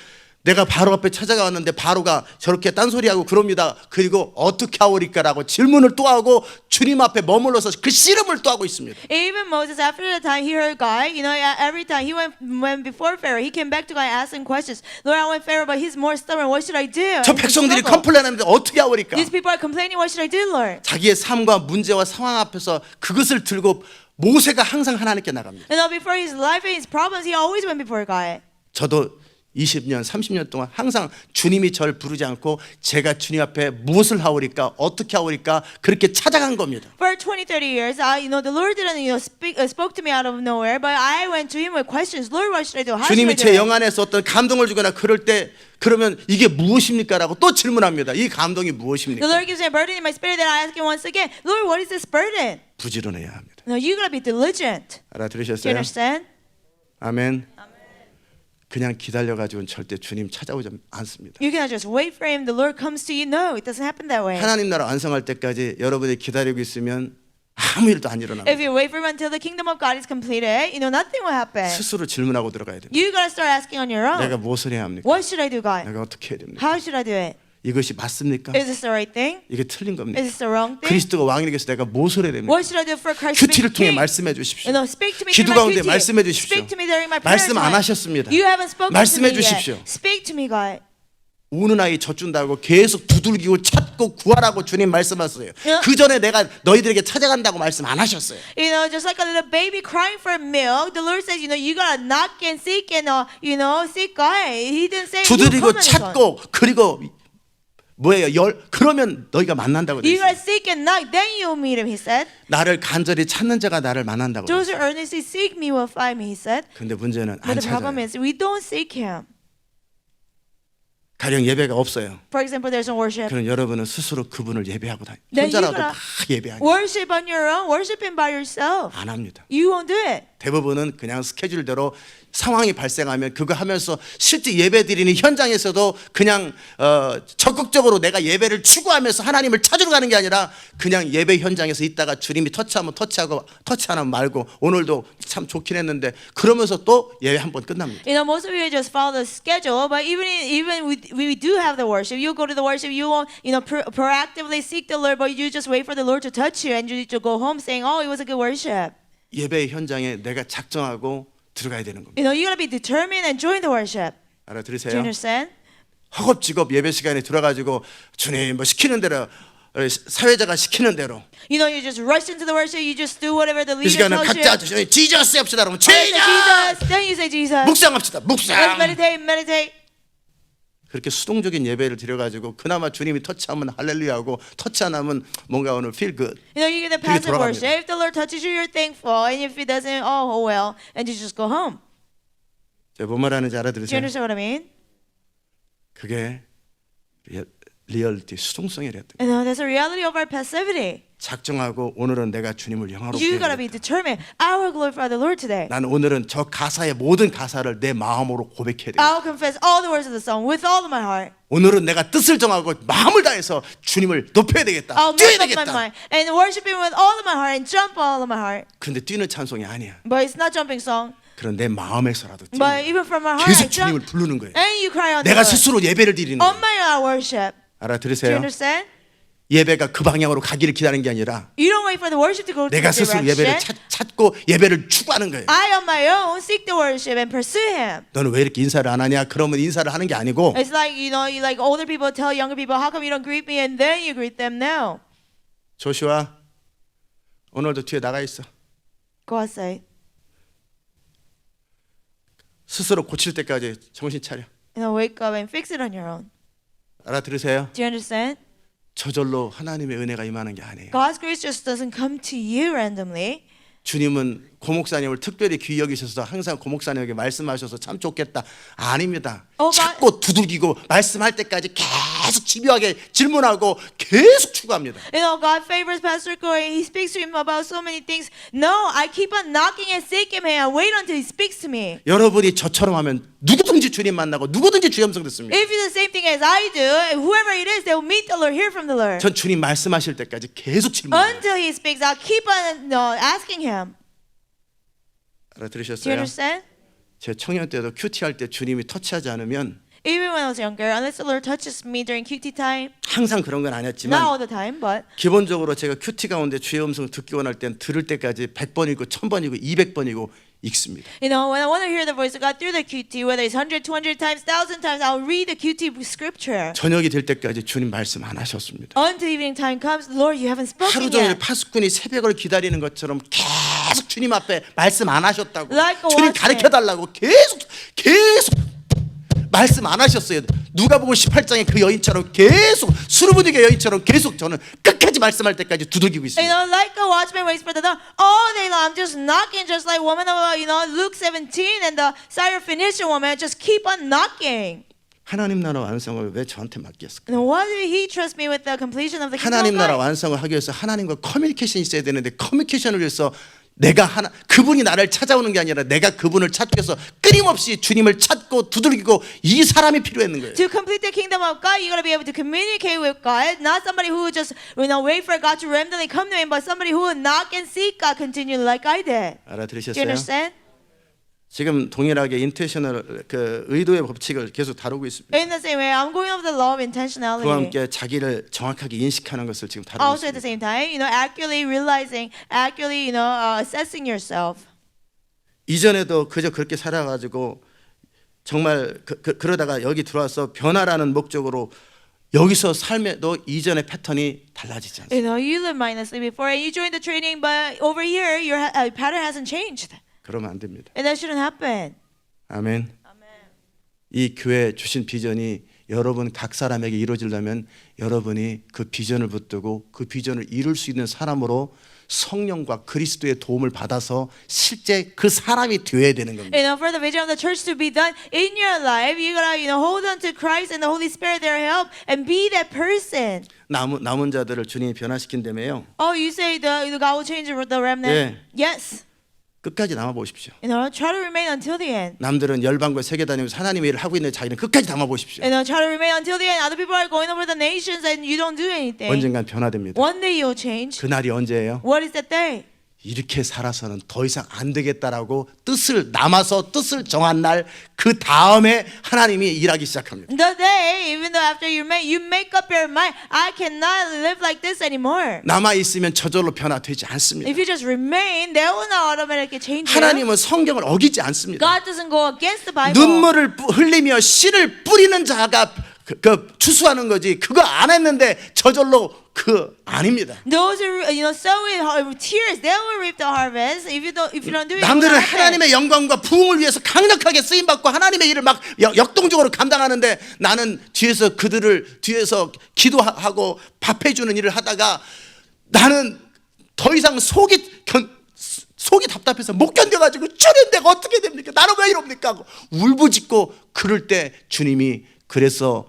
내가 바로 앞에 찾아가 왔는데 바로가 저렇게 딴소리하고 그럽니다. 그리고 어떻게 하오리까라고 질문을 또 하고 주님 앞에 머물러서 그 씨름을 또 하고 있습니다. Even Moses, after the time he heard God, every time he went before Pharaoh, he came back to God asking questions. Lord, I went Pharaoh, but he's more stubborn. What should I do? 저 And he 백성들이 struggled. 컴플레인하는데 어떻게 하오리까? These people are complaining. What should I do, Lord? 자기의 삶과 문제와 상황 앞에서 그것을 들고 모세가 항상 하나님께 나갑니다. And before his life and his problems, he always went before God. 저도 20년, 30년 동안 항상 주님이 저를 부르지 않고 제가 주님 앞에 무엇을 하오리까, 어떻게 하오리까 그렇게 찾아간 겁니다. For 20, 30 years, the Lord didn't, spoke to me out of nowhere, but I went to Him with questions. Lord, what should I do? How should I 주님이 do 제 it? 영 안에서 어떤 감동을 주거나 그럴 때 그러면 이게 무엇입니까라고 또 질문합니다. 이 감동이 The 무엇입니까? Lord gives me a burden in my spirit that I ask Him once again, Lord, what is this burden? 부지런해야 합니다. No, you gotta be diligent. Do you 알아들으셨어요? understand? 아멘. 그냥 기다려가지고는 절대 주님 찾아오지 않습니다. You cannot just wait for Him. The Lord comes to you. No, it doesn't happen that way. 하나님 나라 완성할 때까지 여러분이 기다리고 있으면 아무 일도 안 일어납니다. If you wait for Him until the kingdom of God is completed, nothing will happen. 스스로 질문하고 들어가야 됩니다. You gotta start asking on your own. 내가 무엇을 해야 합니까? What should I do, God? 내가 어떻게 해야 됩니까? How should I do it? 이것이 맞습니까? Is this the right thing? 이게 틀린 겁니까? Is this the wrong thing? 그리스도가 왕이 되겠어 내가 무엇을 해야 됩니까? What should I do for Christ to be 큐티를 통해 king? 말씀해 주십시오. Speak to me 기도 through my 가운데 QT. 말씀해 주십시오. Speak to me during my prayer 말씀 안 time. 하셨습니다. You haven't spoken 말씀해 to me 주십시오. yet. Speak to me, God. 우는 아이 젖준다고 계속 두들기고 찾고 구하라고 주님 말씀하셨어요. 야. 그 전에 내가 너희들에게 찾아간다고 말씀 안 하셨어요. Just like a little baby crying for milk, the Lord says, you gotta knock and seek and, seek God. He didn't say you 두드리고 come and son. 찾고 그리고 뭐예요? 그러면 너희가 만난다고 You 되어 gotta 있어요. seek and knock, then you'll meet him, he said. 나를 간절히 찾는 자가 나를 만난다고 되어 Those 있어요. who earnestly seek me will find me, he said. 근데 문제는 안 But the problem 찾아요. is, we don't seek him. 가령 예배가 없어요. For example, there's no worship. 그럼 여러분은 스스로 그분을 예배하고 다니. 네, 혼자라도 이거라. 막 예배하니 Worship on your own, worship him by yourself. 안 합니다. You won't do it. 대부분은 그냥 스케줄대로 상황이 발생하면 그거 하면서 실제 예배 드리는 현장에서도 그냥 적극적으로 내가 예배를 추구하면서 하나님을 찾으러 가는 게 아니라 그냥 예배 현장에서 있다가 주님이 터치하면 터치하고 터치 안 하면 말고 오늘도 참 좋긴 했는데 그러면서 또 예배 한 번 끝납니다. Most of you just follow the schedule, but even we do have the worship. You go to the worship, you won't, proactively seek the Lord, but you just wait for the Lord to touch you and you to go home saying, "Oh, it was a good worship." 예배 현장에 내가 작정하고 들어가야 되는 겁니다. You gotta be determined and join the worship. Do you 알아들으세요? understand? 허겁지겁 예배 시간에 들어가지고 주님 뭐 시키는 대로 사회자가 시키는 대로 You just rush into the worship. You just do whatever the 이 leader 시간은 tells you. 각자 지저스 합시다 그러면 Oh, you say 지저스 Jesus. Then you say Jesus. 묵상합시다 Let's 묵상 meditate. 그렇게 수동적인 예배를 드려가지고 그나마 주님이 터치하면 할렐루야하고 터치 안 하면 뭔가 오늘 feel good You get the passive 돌아갑니다. worship. If the Lord touches you, you're thankful, and if He doesn't, oh well, and you just go home. 제가 뭔 말하는지 Do you 알아들으세요? understand what I mean? 그게 리얼리티 수동성이랬던 거예요. You know, that's a reality of our passivity. 작정하고 오늘은 내가 주님을 영화롭게 You gotta be 해야겠다. determined. I will glorify the Lord today. 나는 오늘은 저 가사의 모든 가사를 내 마음으로 고백해야 되겠다. I'll confess all the words of the song with all of my heart. 오늘은 내가 뜻을 정하고 마음을 다해서 주님을 높여야 되겠다. I'll 뛰어야 make up my 되겠다. mind and worship Him with all of my heart and jump all of my heart. 그런데 뛰는 찬송이 아니야. But it's not jumping song. 그런 내 마음에서라도 뛰는 But 거야. even from my heart, I 계속 jump. 주님을 부르는 거예요. And you cry out to 내가 the Lord. 스스로 예배를 드리는 On 거예요. my own, I worship. Do you 알아들으세요? understand? 예배가 그 방향으로 가기를 기다리는 게 아니라 You don't wait for the worship to go to 내가 the 스스로 예배를 direction. 찾고 예배를 추구하는 거예요. I on my own seek the worship and pursue Him. 너는 왜 이렇게 인사를 안 하냐? 그러면 인사를 하는 게 아니고 It's like, you know, you like older people tell younger people, how come you don't greet me and then you greet them now? 조슈아 오늘도 뒤에 나가 있어. Go outside. 스스로 고칠 때까지 정신 차려. You know, wake up and fix it on your own. 알아들으세요? Do you understand? 저절로 하나님의 은혜가 임하는 게 아니에요. God's grace just doesn't come to you randomly. 주님은 고목사님을 특별히 귀히 여기셔서 항상 고목사님에게 말씀하셔서 참 좋겠다. 아닙니다. 찾고 두들기고 말씀할 때까지 계속 집요하게 질문하고 계속 추구합니다. You know, God favors Pastor Corey. He speaks to him about so many things. No, I keep on knocking and seeking Him. I wait until He speaks to me. 여러분이 저처럼 하면 누구든지 주님 만나고 누구든지 주 음성 듣습니다. If you do the same thing as I do, whoever it is, they will meet the Lord, hear from the Lord. 전 주님 말씀하실 때까지 계속 질문해요. Until He speaks, I'll keep on asking Him. Do you 알아들으셨어요? understand? 제 청년 때도 큐티 할 때 주님이 터치하지 않으면 Even when I was younger, unless the Lord touches me during QT time, 항상 그런 건 not 아니었지만 all the time, but 기본적으로 제가 큐티 가운데 주의 음성 듣기 원할 땐 들을 때까지 100번이고 1000번이고 200번이고 읽습니다. you know, when I want to hear the voice of God through the QT, whether it's 100, 200 times, 1,000 times, I'll read the QT scripture. 저녁이 될 때까지 주님 말씀 안 하셨습니다. Until evening time comes, Lord, you haven't 하루 spoken 종일 yet. 파수꾼이 새벽을 기다리는 것처럼 계속 주님 앞에 말씀 안 하셨다고 Like a 주님 watchman. 가르쳐 달라고 계속 말씀 안 하셨어요. 누가복음 18장의 그 여인처럼 계속 수르부디게 여인처럼 계속 저는 끝까지 말씀할 때까지 두들기고 You 있습니다. know, like a watchman waits for the dawn all day long. I'm just knocking, just like woman of, you know, Luke 17 and the Syrophoenician woman. Just keep on knocking. 하나님 나라 완성을 왜 저한테 맡겼을까? And why did He trust me with the completion of the kingdom 하나님 of 나라 God? 완성을 하기 위해서 하나님과 커뮤니케이션이 있어야 되는데 커뮤니케이션을 위해서 내가 그분이 나를 찾아오는 게 아니라 내가 그분을 찾기 위해서 끊임없이 주님을 찾고 두들기고 이 사람이 필요했는 거예요. To complete the kingdom of God, you gotta be able to communicate with God, not somebody who would just, you know, wait for God to randomly come to Him, but somebody who would knock and seek God continually, like I did. Do you 알아들으셨어요? understand? 지금 동일하게 인텐셔널 그 의도의 법칙을 계속 다루고 있습니다. In the same way, I'm going over the law of 그와 intentionality. 함께 자기를 정확하게 인식하는 것을 지금 다루고 Also at the 있습니다. same time, you know, accurately realizing, accurately, you know, assessing yourself. 이전에도 그저 그렇게 살아가지고 정말 그러다가 여기 들어와서 변화라는 목적으로 여기서 삶에도 이전의 패턴이 달라지지 않습니다. You know, you live mindlessly before and you joined the training, but over here, your pattern hasn't changed. 그러면 안 됩니다. And that shouldn't happen. 아멘. 이 교회 주신 비전이 여러분 각 사람에게 이루어지려면 여러분이 그 비전을 붙들고 그 비전을 이룰 수 있는 사람으로 성령과 그리스도의 도움을 받아서 실제 그 사람이 되어야 되는 겁니다. You know, for the vision of the church to be done in your life, you gotta, you know, hold on to Christ and the Holy Spirit, their help, and be that person. 남은 자들을 주님이 변화시킨다며요. Oh, you say the God will change the remnant? Yes. 끝까지 남아 보십시오. You know, try to remain until the end. 남들은 열방과 세계 다니면서 하나님의 일을 하고 있는데 자기는 끝까지 남아 보십시오. You know, try to remain until the end. Other people are going over the nations and you don't do anything. 언젠간 변화됩니다. One day you'll change. 그날이 언제예요? What is that day? 이렇게 살아서는 더 이상 안 되겠다라고 남아서 뜻을 정한 날 그 다음에 하나님이 일하기 시작합니다. The day, even though after you make up your mind, I cannot live like this anymore. 남아 있으면 저절로 변화되지 않습니다. If you just remain, they will not automatically change. 하나님은 성경을 어기지 않습니다. God doesn't go against the Bible. 눈물을 흘리며 씨를 뿌리는 자가 추수하는 거지. 그거 안 했는데 저절로 아닙니다. Those who, you know, sow with tears, they will reap the harvest. If you don't do it, 남들은 it will happen. 하나님의 영광과 부흥을 위해서 강력하게 쓰임 받고 하나님의 일을 막 역동적으로 감당하는데 나는 뒤에서 기도하고 밥해주는 일을 하다가 나는 더 이상 속이 답답해서 못 견뎌가지고 주님 내가 어떻게 됩니까? 나는 왜 이럽니까? 하고 울부짖고 그럴 때 주님이 그래서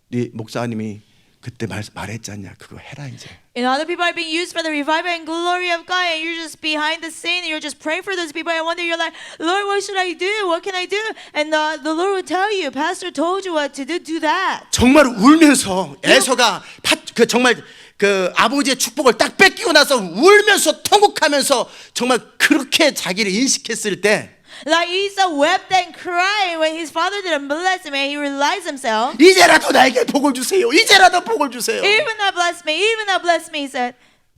네 목사님이 그때 말했지 않냐? 그거 해라 이제. And other people are being used for the revival and glory of God, and you're just behind the scene, and you're just praying for those people. And one day you're like, Lord, what should I do? What can I do? And the Lord will tell you, Pastor told you what to do. Do that. 정말 울면서 에서가 정말 그 아버지의 축복을 딱 뺏기고 나서 울면서 통곡하면서 정말 그렇게 자기를 인식했을 때 Like Esau wept and cried when his father didn't bless him, and he realized himself. 이제라도 나에게 복을 주세요. 이제라도 복을 주세요. Even not bless me, even not bless me, he said.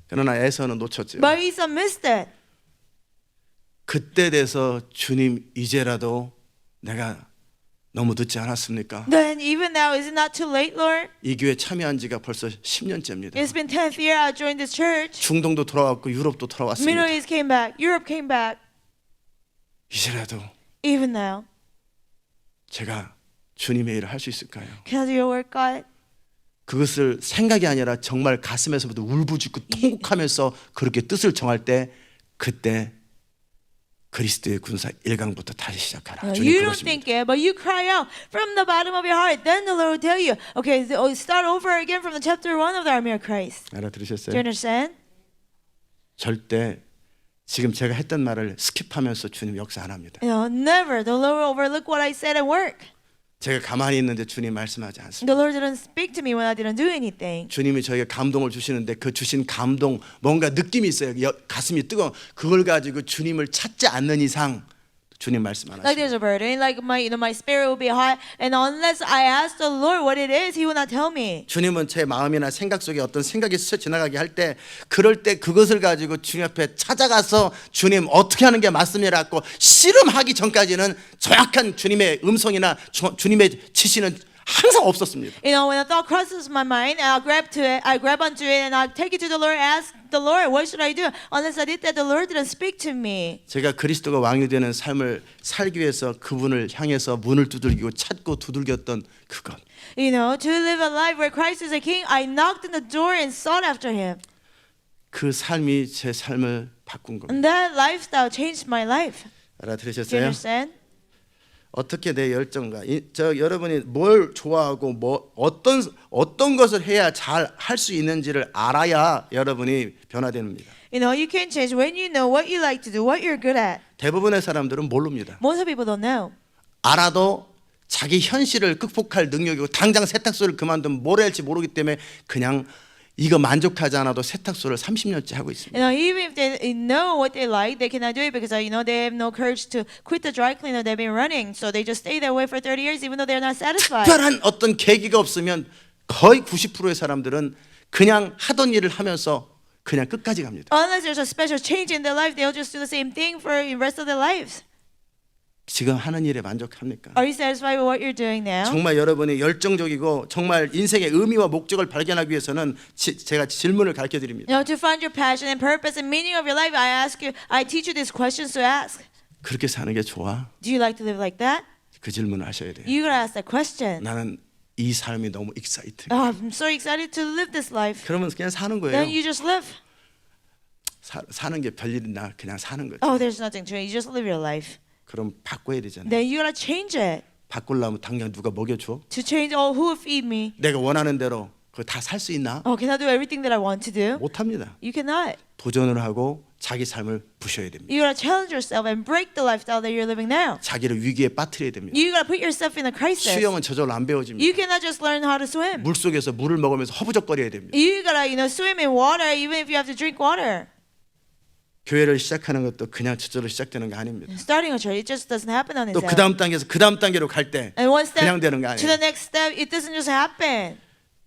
그러나 에서는 놓쳤죠. But Esau missed it. 그때 돼서 주님 이제라도 내가 너무 늦지 않았습니까? Then even now, is it not too late, Lord? 이 교회 참여한 지가 벌써 10년째입니다. It's been 10th year I joined this church. 중동도 돌아왔고 유럽도 돌아왔습니다. Middle East came back, Europe came back. 이제라도 Even now, 제가 주님의 일을 할 수 있을까요? can I do your work, God? 그것을 생각이 아니라 정말 가슴에서부터 울부짖고 통곡하면서 그렇게 뜻을 정할 때 그때 그리스도의 군사 1강부터 다시 시작하라. No, 주님 you don't 그러십니다. think it, but you cry out from the bottom of your heart. Then the Lord will tell you, okay, start over again from the chapter 1 of the Army of Christ. Do you 알아들으셨어요? understand? 절대 지금 제가 했던 말을 스킵하면서 주님 역사 안 합니다. Never. The Lord will overlook what I said and work. 제가 가만히 있는데 주님 말씀하지 않습니다. The Lord didn't speak to me when I didn't do anything. 주님이 저에게 감동을 주시는데 그 주신 감동 뭔가 느낌이 있어요. 가슴이 뜨거워. 그걸 가지고 주님을 찾지 않는 이상 주님 말씀 안 Like 하십니다. there's a burden, like my spirit will be hot, and unless I ask the Lord what it is, He will not tell me. 주님은 제 마음이나 생각 속에 어떤 생각이 스쳐 지나가게 할 때 그럴 때 그것을 가지고 주님 앞에 찾아가서 주님 어떻게 하는 게 맞습니다라고 씨름하기 전까지는 정확한 주님의 음성이나 주님의 지시는 항상 없었습니다. When a thought crosses my mind, I'll grab to it, I grab onto it, and I'll take it to the Lord, ask the Lord, what should I do? Unless I did that, the Lord didn't speak to me. 제가 그리스도가 왕이 되는 삶을 살기 위해서 그분을 향해서 문을 두들기고 찾고 두들겼던 그것. To live a life where Christ is a king, I knocked on the door and sought after Him. 그 삶이 제 삶을 바꾼 겁니다. And that lifestyle changed my life. Do you 알아들으셨어요? understand? 어떻게 내 열정과 여러분이 뭘 좋아하고 어떤 것을 해야 잘 할 수 있는지를 알아야 여러분이 변화됩니다. You can change when you know what you like to do, what you're good at. 대부분의 사람들은 모릅니다. Most people don't know. 알아도 자기 현실을 극복할 능력이고 당장 세탁소를 그만두면 뭘 할지 모르기 때문에 그냥 이거 만족하지 않아도 세탁소를 30년째 하고 있습니다. Even if they know what they like, they cannot do it because they have no courage to quit the dry cleaner they've been running. So they just stay that way for 30 years even though they're not satisfied. 특별한 어떤 계기가 없으면 거의 90%의 사람들은 그냥 하던 일을 하면서 그냥 끝까지 갑니다. Unless there's a special change in their life, they'll just do the same thing for the rest of their lives. 지금 하는 일에 만족합니까? Are you satisfied with what you're doing now? 정말 여러분이 열정적이고 정말 인생의 의미와 목적을 발견하기 위해서는 제가 질문을 가르쳐 드립니다. To find your passion and purpose and meaning of your life, I teach you these questions to ask. 그렇게 사는 게 좋아? Do you like to live like that? 그 질문을 하셔야 돼요. You gotta ask that question. 나는 이 삶이 너무 익사이트. I'm so excited to live this life. 그러면 그냥 사는 거예요. Then you just live. 사는 게 별일이나 그냥 사는 거죠. There's nothing to it. You just live your life. 그럼 바꿔야 되잖아요. Then you gotta change it. 바꾸려면 당장 누가 먹여줘? To change, who will feed me? 내가 원하는 대로 그거 다 살 수 있나? Can I do everything that I want to do? 못합니다. You cannot. 도전을 하고 자기 삶을 부셔야 됩니다. You gotta challenge yourself and break the lifestyle that you're living now. 자기를 위기에 빠뜨려야 됩니다. You gotta put yourself in a crisis. 수영은 저절로 안 배워집니다. You cannot just learn how to swim. 물 속에서 물을 먹으면서 허부적거려야 됩니다. You gotta, swim in water even if you have to drink water. 교회를 시작하는 것도 그냥 저절로 시작되는 게 아닙니다. Starting a church, it just doesn't happen on its 또 own. 그 다음 단계에서 그 다음 단계로 갈 때 And one step 그냥 되는 거 to the 아니에요. next step, it doesn't just happen.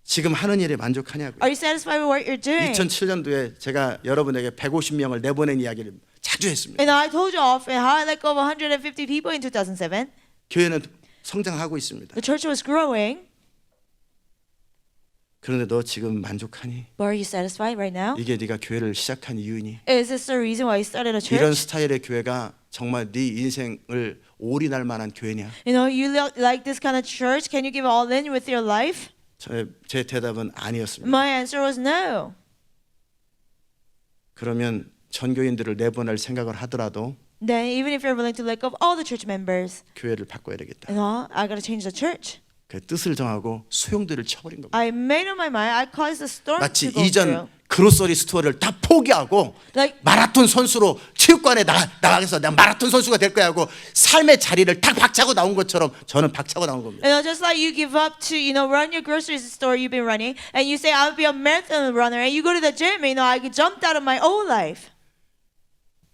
지금 하는 일에 만족하냐고요. Are you satisfied with what you're doing? 2007년도에 제가 여러분에게 150명을 내보낸 이야기를 자주 했습니다. And I told you often how I let go of 150 people in 2007. 교회는 성장하고 있습니다. The church was growing. 그런데 너 지금 만족하니? But are you satisfied right now? 이게 네가 교회를 시작한 이유니? Is this the reason why you started a 이런 church? 스타일의 교회가 정말 네 인생을 올인할 만한 교회냐? You like this kind of church? Can you give all in with your life? 제 대답은 아니었습니다. My answer was no. 그러면 전교인들을 내보낼 생각을 하더라도 Then even if you're willing to let go of all the church members, 교회를 바꿔야 되겠다. I gotta change the church. 그 뜻을 정하고 소용돌이를 쳐버린 겁니다. I made up my mind. I caused the storm 마치 to go 이전 through. 그로서리 스토어를 다 포기하고 Like 마라톤 선수로 체육관에 나가서 내가 마라톤 선수가 될 거야 하고 삶의 자리를 딱 박차고 나온 것처럼 저는 박차고 나온 겁니다. just like you give up to, run your grocery store you've been running, and you say, I'll be a marathon runner, and you go to the gym, I jumped out of my old life.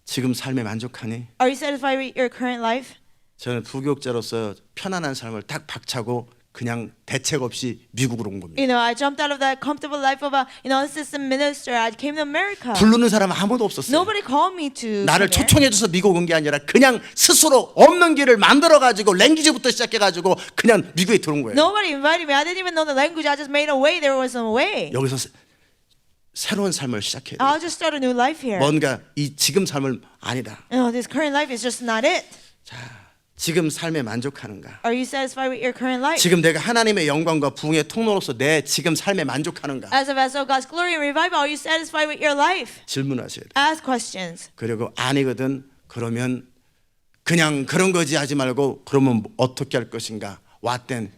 지금 삶에 만족하니? Are you satisfied with your current life? 저는 부교육자로서 편안한 삶을 딱 박차고 그냥 대책 없이 미국으로 온 겁니다. I jumped out of that comfortable life of a, assistant minister. I came to America. 부르는 사람 아무도 없었어요. Nobody called me to 나를 come here. 초청해줘서 미국 온 게 아니라 그냥 스스로 없는 길을 만들어가지고 랭귀지부터 시작해가지고 그냥 미국에 들어온 거예요. Nobody invited me. I didn't even know the language. I just made a way. There was no way. 여기서 새로운 삶을 시작해야 돼요. I'll just start a new life here. 뭔가 이 지금 삶을 아니다. This current life is just not it. 지금 삶에 만족하는가? Are you satisfied with your current life? 지금 내가 하나님의 영광과 부흥의 통로로서 내 지금 삶에 만족하는가? As a vessel of God's glory and revival, are you satisfied with your life? 질문하셔야 돼요. Ask questions. 그리고 아니거든 그러면 그냥 그런 거지 하지 말고 그러면 어떻게 할 것인가? What then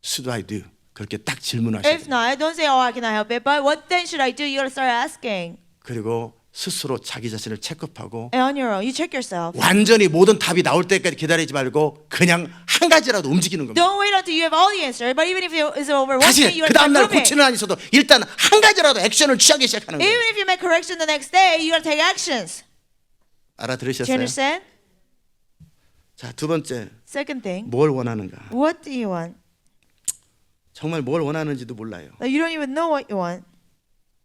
should I do? 그렇게 딱 질문하셔야 If 돼요. not, don't say, I cannot help it. But what then should I do? You gotta start asking. 그리고 스스로 자기 자신을 체크하고 And on your own, you check yourself. 완전히 모든 답이 나올 때까지 기다리지 말고 그냥 한 가지라도 움직이는 겁니다. Don't wait until you have all the answers. But even if it's over one 다시 day, you 그 gotta 다음 날 start moving. 고치는 안 있어도 일단 한 가지라도 액션을 취하기 시작하는 거예요. Even if you make correction the next day, you gotta take actions. Do you 알아들으셨어요? understand? 자, 두 번째, Second thing, 뭘 원하는가? what do you want? 정말 뭘 원하는지도 몰라요. Like, you don't even know what you want.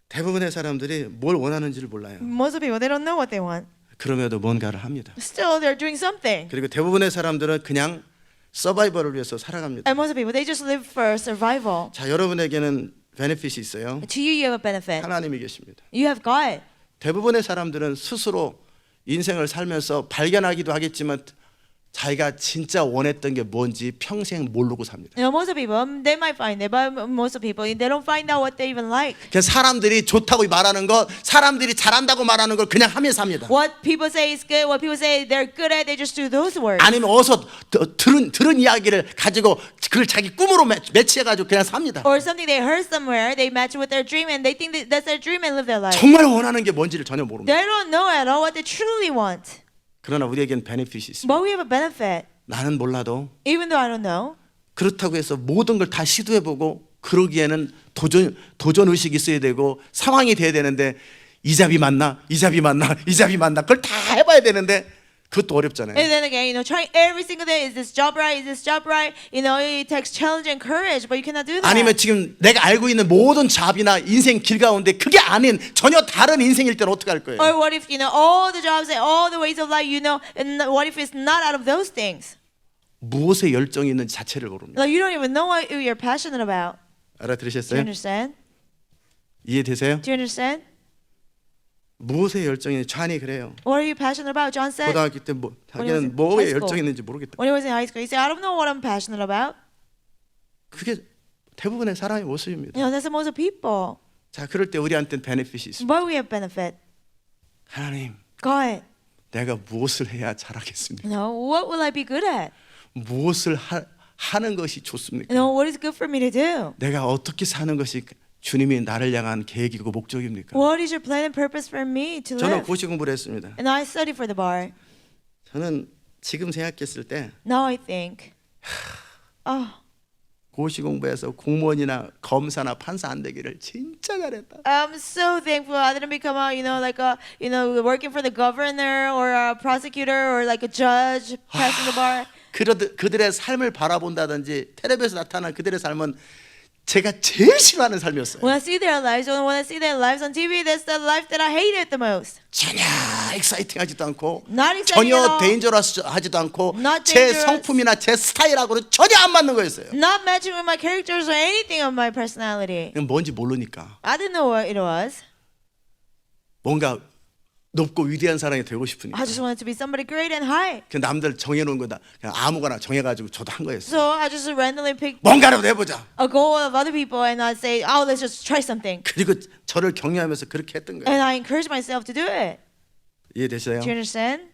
대부분의 사람들이 뭘 원하는지를 몰라요. Most of people, they don't know what they want. 그럼에도 뭔가를 합니다. Still, they're doing something. 그리고 대부분의 사람들은 그냥 서바이벌을 위해서 살아갑니다. And most of people, they just live for survival. 자, 여러분에게는 베네핏이 있어요. To you, you have a benefit. 하나님이 계십니다. You have God. 대부분의 사람들은 스스로 인생을 살면서 발견하기도 하겠지만 자기가 진짜 원했던 게 뭔지 평생 모르고 삽니다. Most of people, they might find it, but most of people, they don't find out what they even like. 그냥 사람들이 좋다고 말하는 것, 사람들이 잘한다고 말하는 걸 그냥 하면서 삽니다. What people say is good, what people say they're good at, they just do those words. 아니면 어서 들은 이야기를 가지고 그걸 자기 꿈으로 매치해가지고 그냥 삽니다. Or something they heard somewhere, they match it with their dream, and they think that that's their dream and live their life. 정말 원하는 게 뭔지를 전혀 모릅니다. They don't know at all what they truly want. 그러나 우리에겐 베네핏이 있습니다. But we have a benefit. 나는 몰라도 Even though I don't know, 그렇다고 해서 모든 걸 다 시도해보고 그러기에는 도전 의식이 있어야 되고 상황이 돼야 되는데 이 잡이 맞나 그걸 다 해봐야 되는데 그것도 어렵잖아요. and then again, trying every single day, is this job right? Is this job right? It takes challenge and courage, but you cannot do that. 아니면 지금 내가 알고 있는 모든 잡이나 인생 길 가운데 그게 아닌 전혀 다른 인생일 때는 어떻게 할 거예요? Or what if, all the jobs and all the ways of life, and what if it's not out of those things? 무엇에 열정이 있는지 자체를 모릅니다. Like, you don't even know what you're passionate about. Do you 알아들으셨어요? understand? 이해되세요? Do you understand? 무엇에 열정이 있는지 좌니 그래요. What are you passionate about? John said 고등학교 때 when he was 자기는 in 뭐에 high school. 열정이 있는지 모르겠다. when he was in high school, he said, I don't know what I'm passionate about. 그게 대부분의 사람의 모습입니다. That's the most of people. 자, 그럴 때 우리한테는 베네핏이 있습니다. But we have benefit. 하나님, God, 내가 무엇을 해야 잘하겠습니까? what will I be good at? 무엇을 하는 것이 좋습니까? What is good for me to do? 내가 어떻게 사는 것이 주님이 나를 향한 계획이고 목적입니까? What is your plan and purpose for me to 저는 live? 고시 공부를 했습니다. And I studied for the bar. 저는 지금 생각했을 때 Now I think, 고시 공부해서 공무원이나 검사나 판사 안 되기를 진짜 잘했다. I'm so thankful I didn't become working for the governor or a prosecutor or like a judge passing the bar. 그들의 삶을 바라본다든지 텔레비에서 나타난 그들의 삶은 제가 제일 싫어하는 삶이었어요. When I see their lives, or when I see their lives on TV, that's the life that I hated the most. 전혀 엑사이팅하지도 않고 Not exciting at 전혀 all. 데인저러스하지도 않고 Not 제 dangerous. 성품이나 제 스타일하고는 전혀 안 맞는 거였어요. Not matching with my characters or anything of my personality. 이건 뭔지 모르니까 I didn't know what it was. 뭔가 높고 위대한 사람이 되고 싶으니까 I just wanted to be somebody great and high. 그 남들 정해놓은 거다 그냥 아무거나 정해가지고 저도 한 거였어요. So I just randomly picked 뭔가라도 해보자. a goal of other people and I'd say, let's just try something. 그리고 저를 격려하면서 그렇게 했던 거예요. And I encouraged myself to do it. 이해되세요? Do you understand?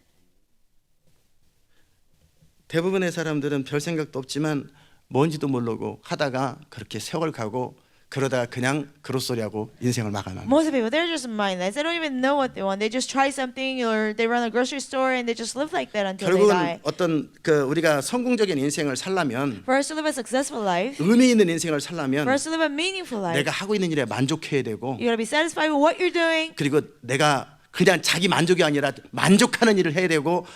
대부분의 사람들은 별 생각도 없지만 뭔지도 모르고 하다가 그렇게 세월 가고 그러다가 그냥 그로소리하고 인생을 마감합니다. Most people, they're just mindless. They don't even know what they want. They just try something or they run a grocery store and they just live like that until they die. 결국은 어떤 그 우리가 성공적인 인생을 살려면 For us to live a successful life, 의미 있는 인생을 살려면 for us to live a meaningful life, 내가 하고 있는 일에 만족해야 되고 you gotta be satisfied with what you're doing. 그리고 내가 그냥 자기 만족이 아니라 만족하는 일을 해야 되고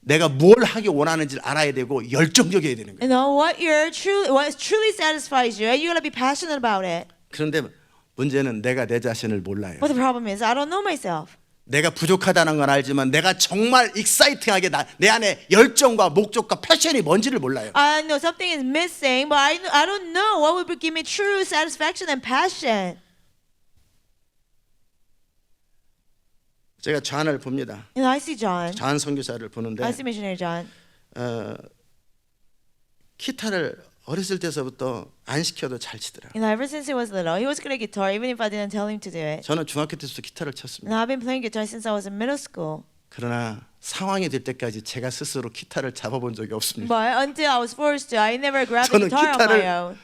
내가 뭘 하기 원하는지를 알아야 되고 열정적이어야 되는 거예요. You know what truly satisfies you, and you gotta be passionate about it. 그런데 문제는 내가 내 자신을 몰라요. But the problem is, I don't know myself. 내가 부족하다는 건 알지만 내가 정말 익사이팅하게 내 안에 열정과 목적과 패션이 뭔지를 몰라요. I know something is missing, but I don't know what would give me true satisfaction and passion. 제가 좌안을 봅니다. You know, I see John. 좌안 선교사를 I 보는데 see missionary John. 기타를 어렸을 때서부터 안 시켜도 잘 치더라고요. You know, ever since he was little, he was good at guitar, even if I didn't tell him to do it. 저는 중학교 때부터 기타를 And 쳤습니다. I've been playing guitar since I was in middle school. 그러나 상황이 될 때까지 제가 스스로 기타를 잡아본 적이 없습니다. But until I was forced to, I never grabbed 저는 the guitar on 기타를 my own.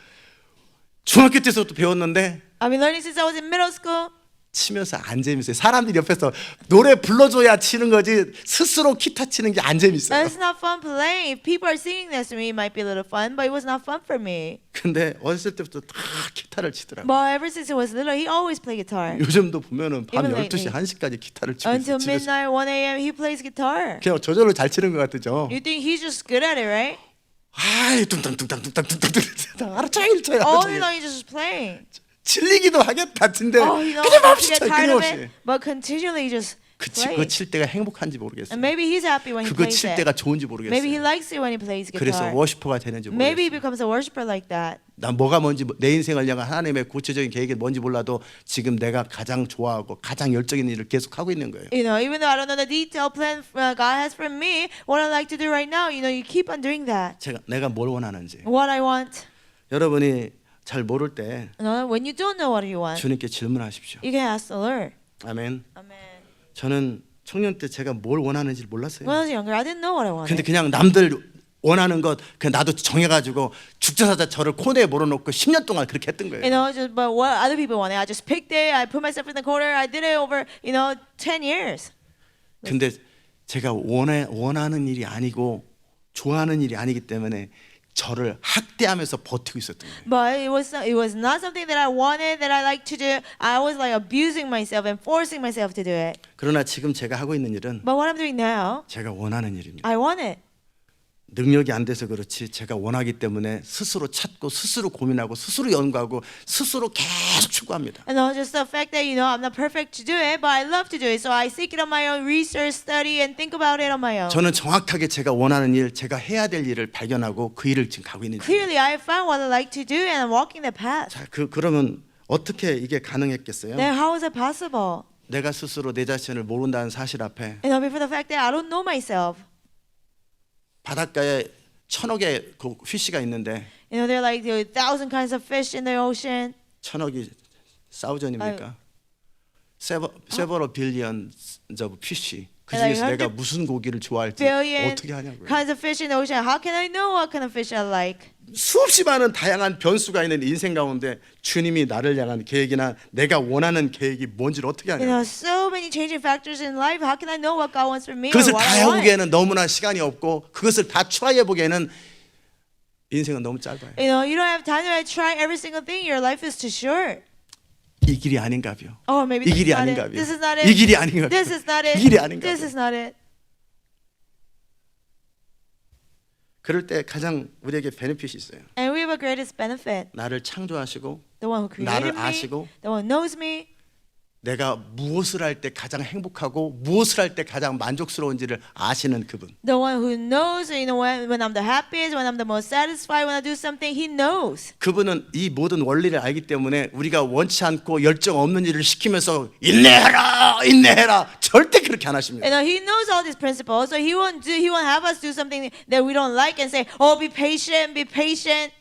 중학교 때서부터 배웠는데 I've been learning since I was in middle school. 치면서 안 재밌어요. 사람들이 옆에서 노래 불러줘야 치는 거지 스스로 기타 치는 게 안 재밌어요. It's not fun playing. If people are singing this to me, it might be a little fun, but it was not fun for me. 근데 어렸을 때부터 다 기타를 치더라고요. But ever since he was little, he always played guitar. 요즘도 보면은 밤 Even 12시, lately. 1시까지 기타를 치고 Until 있어요. 집에서. midnight, 1 a.m., he plays guitar. 그냥 저절로 잘 치는 것 같죠. You think he's just good at it, right? 아이 뚱땅뚱땅뚱땅뚱땅 하루 종일 쳐요. All 하루 day 종일. long, he's just playing. 질리기도 하겠다는데 Oh, you know, 그냥 you 없이 get 쳐요. tired of 끊임없이. it, but continually just 그거 play. 칠 때가 행복한지 모르겠어요. And maybe he's happy when he 그거 plays 칠 it. 때가 좋은지 Maybe he 모르겠어요. likes it when he plays 그래서 guitar. 워시퍼가 되는지 Maybe he 모르겠어요. becomes a worshiper like that. 난 뭐가 뭔지 내 인생을 향한 하나님의 구체적인 계획이 뭔지 몰라도 지금 내가 가장 좋아하고 가장 열정인 일을 계속 하고 있는 거예요. You know, even though I don't know the detailed plan God has for me, what I like to do right now, you know, you keep on doing that. 내가 뭘 원하는지 What I want. 여러분이 잘 모를 때 You know, when you don't know what you want, 주님께 질문하십시오. you can ask the Lord. 아멘. Amen. 저는 청년 때 제가 뭘 원하는지 몰랐어요. When I was younger, I didn't know what I 근데 wanted. 그냥 남들 원하는 것 그냥 나도 정해가지고 죽자사자 저를 코너에 몰아놓고 10년 동안 그렇게 했던 거예요. You know, just but what other people wanted, I just picked it. I put myself in the corner. I did it over, 10 years. 근데 제가 원하는 일이 아니고 좋아하는 일이 아니기 때문에 저를 학대하면서 버티고 있었던 거예요. But it was not something that I wanted, that I like to do. I was like abusing myself and forcing myself to do it. 그러나 지금 제가 하고 있는 일은 But what I'm doing now, 제가 원하는 일입니다. I want it. 능력이 안 돼서 그렇지 제가 원하기 때문에 스스로 찾고 스스로 고민하고 스스로 연구하고 스스로 계속 추구합니다. And just the fact that I'm not perfect to do it, but I love to do it. So I seek it on my own, research, study, and think about it on my own. 저는 정확하게 제가 원하는 일, 제가 해야 될 일을 발견하고 그 일을 지금 가고 있는 중이에요. Clearly, I found what I like to do, and I'm walking the path. 자, 그러면 어떻게 이게 가능했겠어요? Then how is it possible? 내가 스스로 내 자신을 모른다는 사실 앞에 Before the fact that I don't know myself. 바닷가에 1000억의 그 피쉬가 있는데 There are like 1,000 kinds of fish in the ocean. 1000억이 사우전입니까? several billions of fish. 그 중에서 내가 무슨 고기를 좋아할지 Billion 어떻게 하냐고요. kinds of fish in the ocean. How can I know what kind of fish I like? 수없이 많은 다양한 변수가 있는 인생 가운데 주님이 나를 향한 계획이나 내가 원하는 계획이 뭔지를 어떻게 하냐. So many changing factors in life. How can I know what God wants for me or 그것을 what 다 I want? 해보기에는 너무나 시간이 없고 그것을 다 트라이해 보기에는 인생은 너무 짧아요. You don't have time to try every single thing. Your life is too short. 이 길이 아닌가 봐요. Oh, maybe 이 this is 길이 not 아닌가 it. 봐요. This is not it. 이 길이 아닌가 봐요. This is not it. 이 길이 아닌가 This 봐요. is not it. 그럴 때 가장 우리에게 베네핏이 있어요. And we have a greatest benefit. 나를 창조하시고 The one who created 나를 me, 아시고 the one who knows me, 내가 무엇을 할 때 가장 행복하고 무엇을 할 때 가장 만족스러운지를 아시는 그분. the one who knows, when I'm the happiest, when I'm the most satisfied, when I do something, he knows. 그분은 이 모든 원리를 알기 때문에 우리가 원치 않고 열정 없는 일을 시키면서 인내해라 절대 그렇게 안 하십니다. He knows all these principles, so he won't have us do something that we don't like and say, "Oh, be patient, be patient."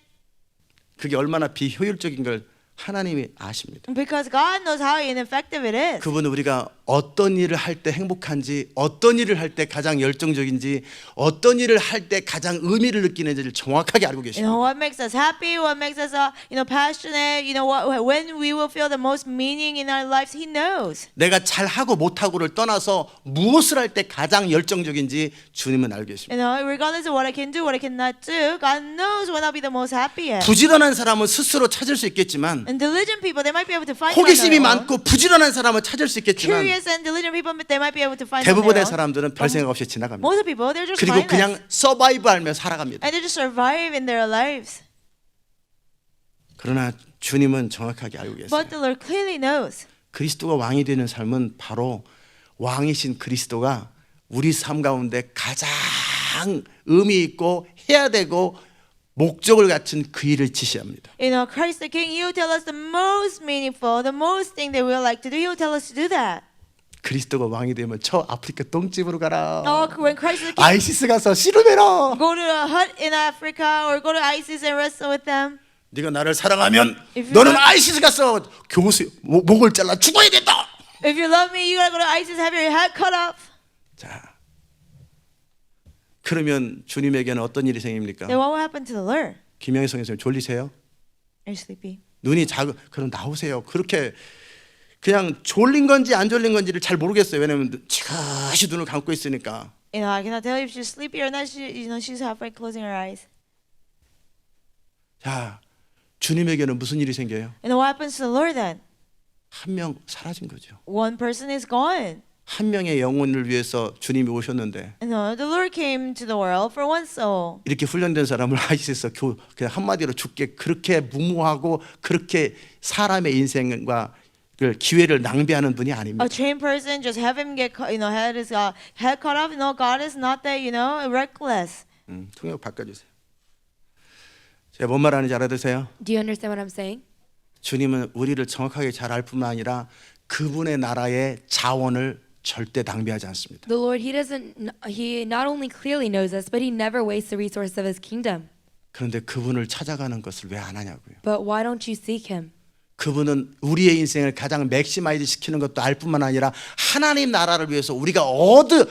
그게 얼마나 비효율적인 걸 하나님이 아십니다. Because God knows how ineffective it is. 그분은 우리가 어떤 일을 할 때 행복한지, 어떤 일을 할 때 가장 열정적인지, 어떤 일을 할 때 가장 의미를 느끼는지를 정확하게 알고 You 계십니다. know what makes us happy, what makes us passionate, when we will feel the most meaning in our lives, He knows. 내가 잘하고 못하고를 떠나서 무엇을 할 때 가장 열정적인지 주님은 알고 계십니다. Regardless of what I can do, what I cannot do, God knows when I'll be the most happy at. 부지런한 사람은 스스로 찾을 수 있겠지만 And diligent people, they might be able to find it on 호기심이 their own. 많고 부지런한 사람은 찾을 수 있겠지만 Curious and diligent people, they might be able to find it on 대부분의 their own. 사람들은 별 생각 없이 지나갑니다. Most of the people, they're just 그리고 mindless. 그냥 서바이브하며 살아갑니다. And they just survive in their lives. 그러나 주님은 정확하게 알고 계세요. But the Lord clearly knows. 그리스도가 왕이 되는 삶은 바로 왕이신 그리스도가 우리 삶 가운데 가장 의미 있고 해야 되고 목적을 갖춘 그 일을 지시합니다. Christ the King, He will tell us the most meaningful, the most thing that we would like to do. He will tell us to do that. 그리스도가 왕이 되면 저 아프리카 똥집으로 가라. When Christ the King, 아이시스 가서 씨름해라. go to a hut in Africa or go to ISIS and wrestle with them. 네가 나를 사랑하면 If you 너는 love- 아이시스 가서 교수 목을 잘라 죽어야 된다. If you love me, you gotta go to ISIS, have your head cut off. 자, 그러면 주님에게는 어떤 일이 생깁니까? Then what will happen to the Lord? 김영희 선생님 졸리세요? Are you sleepy? 눈이 작은 그럼 나오세요. 그렇게 그냥 졸린 건지 안 졸린 건지를 잘 모르겠어요. 왜냐면 지그시 눈을 감고 있으니까. I cannot tell you if she's sleepy or not. She's halfway closing her eyes. 자, 주님에게는 무슨 일이 생겨요? And what happens to the Lord then? 한 명 사라진 거죠. One person is gone. 한 명의 영혼을 위해서 주님이 오셨는데 The Lord came to the world for one soul. 이렇게 훈련된 사람을 아이시에서 그냥 한마디로 죽게 그렇게 무모하고 그렇게 사람의 인생과 그 기회를 낭비하는 분이 아닙니다. A trained person, just have him get, head cut off. God is not that, reckless. 통역 바꿔주세요. 제가 뭔 말하는지 알아두세요. Do you understand what I'm saying? 주님은 우리를 정확하게 잘 알 뿐만 아니라 그분의 나라의 자원을 절대 낭비하지 않습니다. The Lord, He not only clearly knows us, but He never wastes the resource of His kingdom. 그런데 그분을 찾아가는 것을 왜 안 하냐고요. But why don't you seek Him? 그분은 우리의 인생을 가장 맥시마이즈 시키는 것도 알 뿐만 아니라 하나님 나라를 위해서 우리가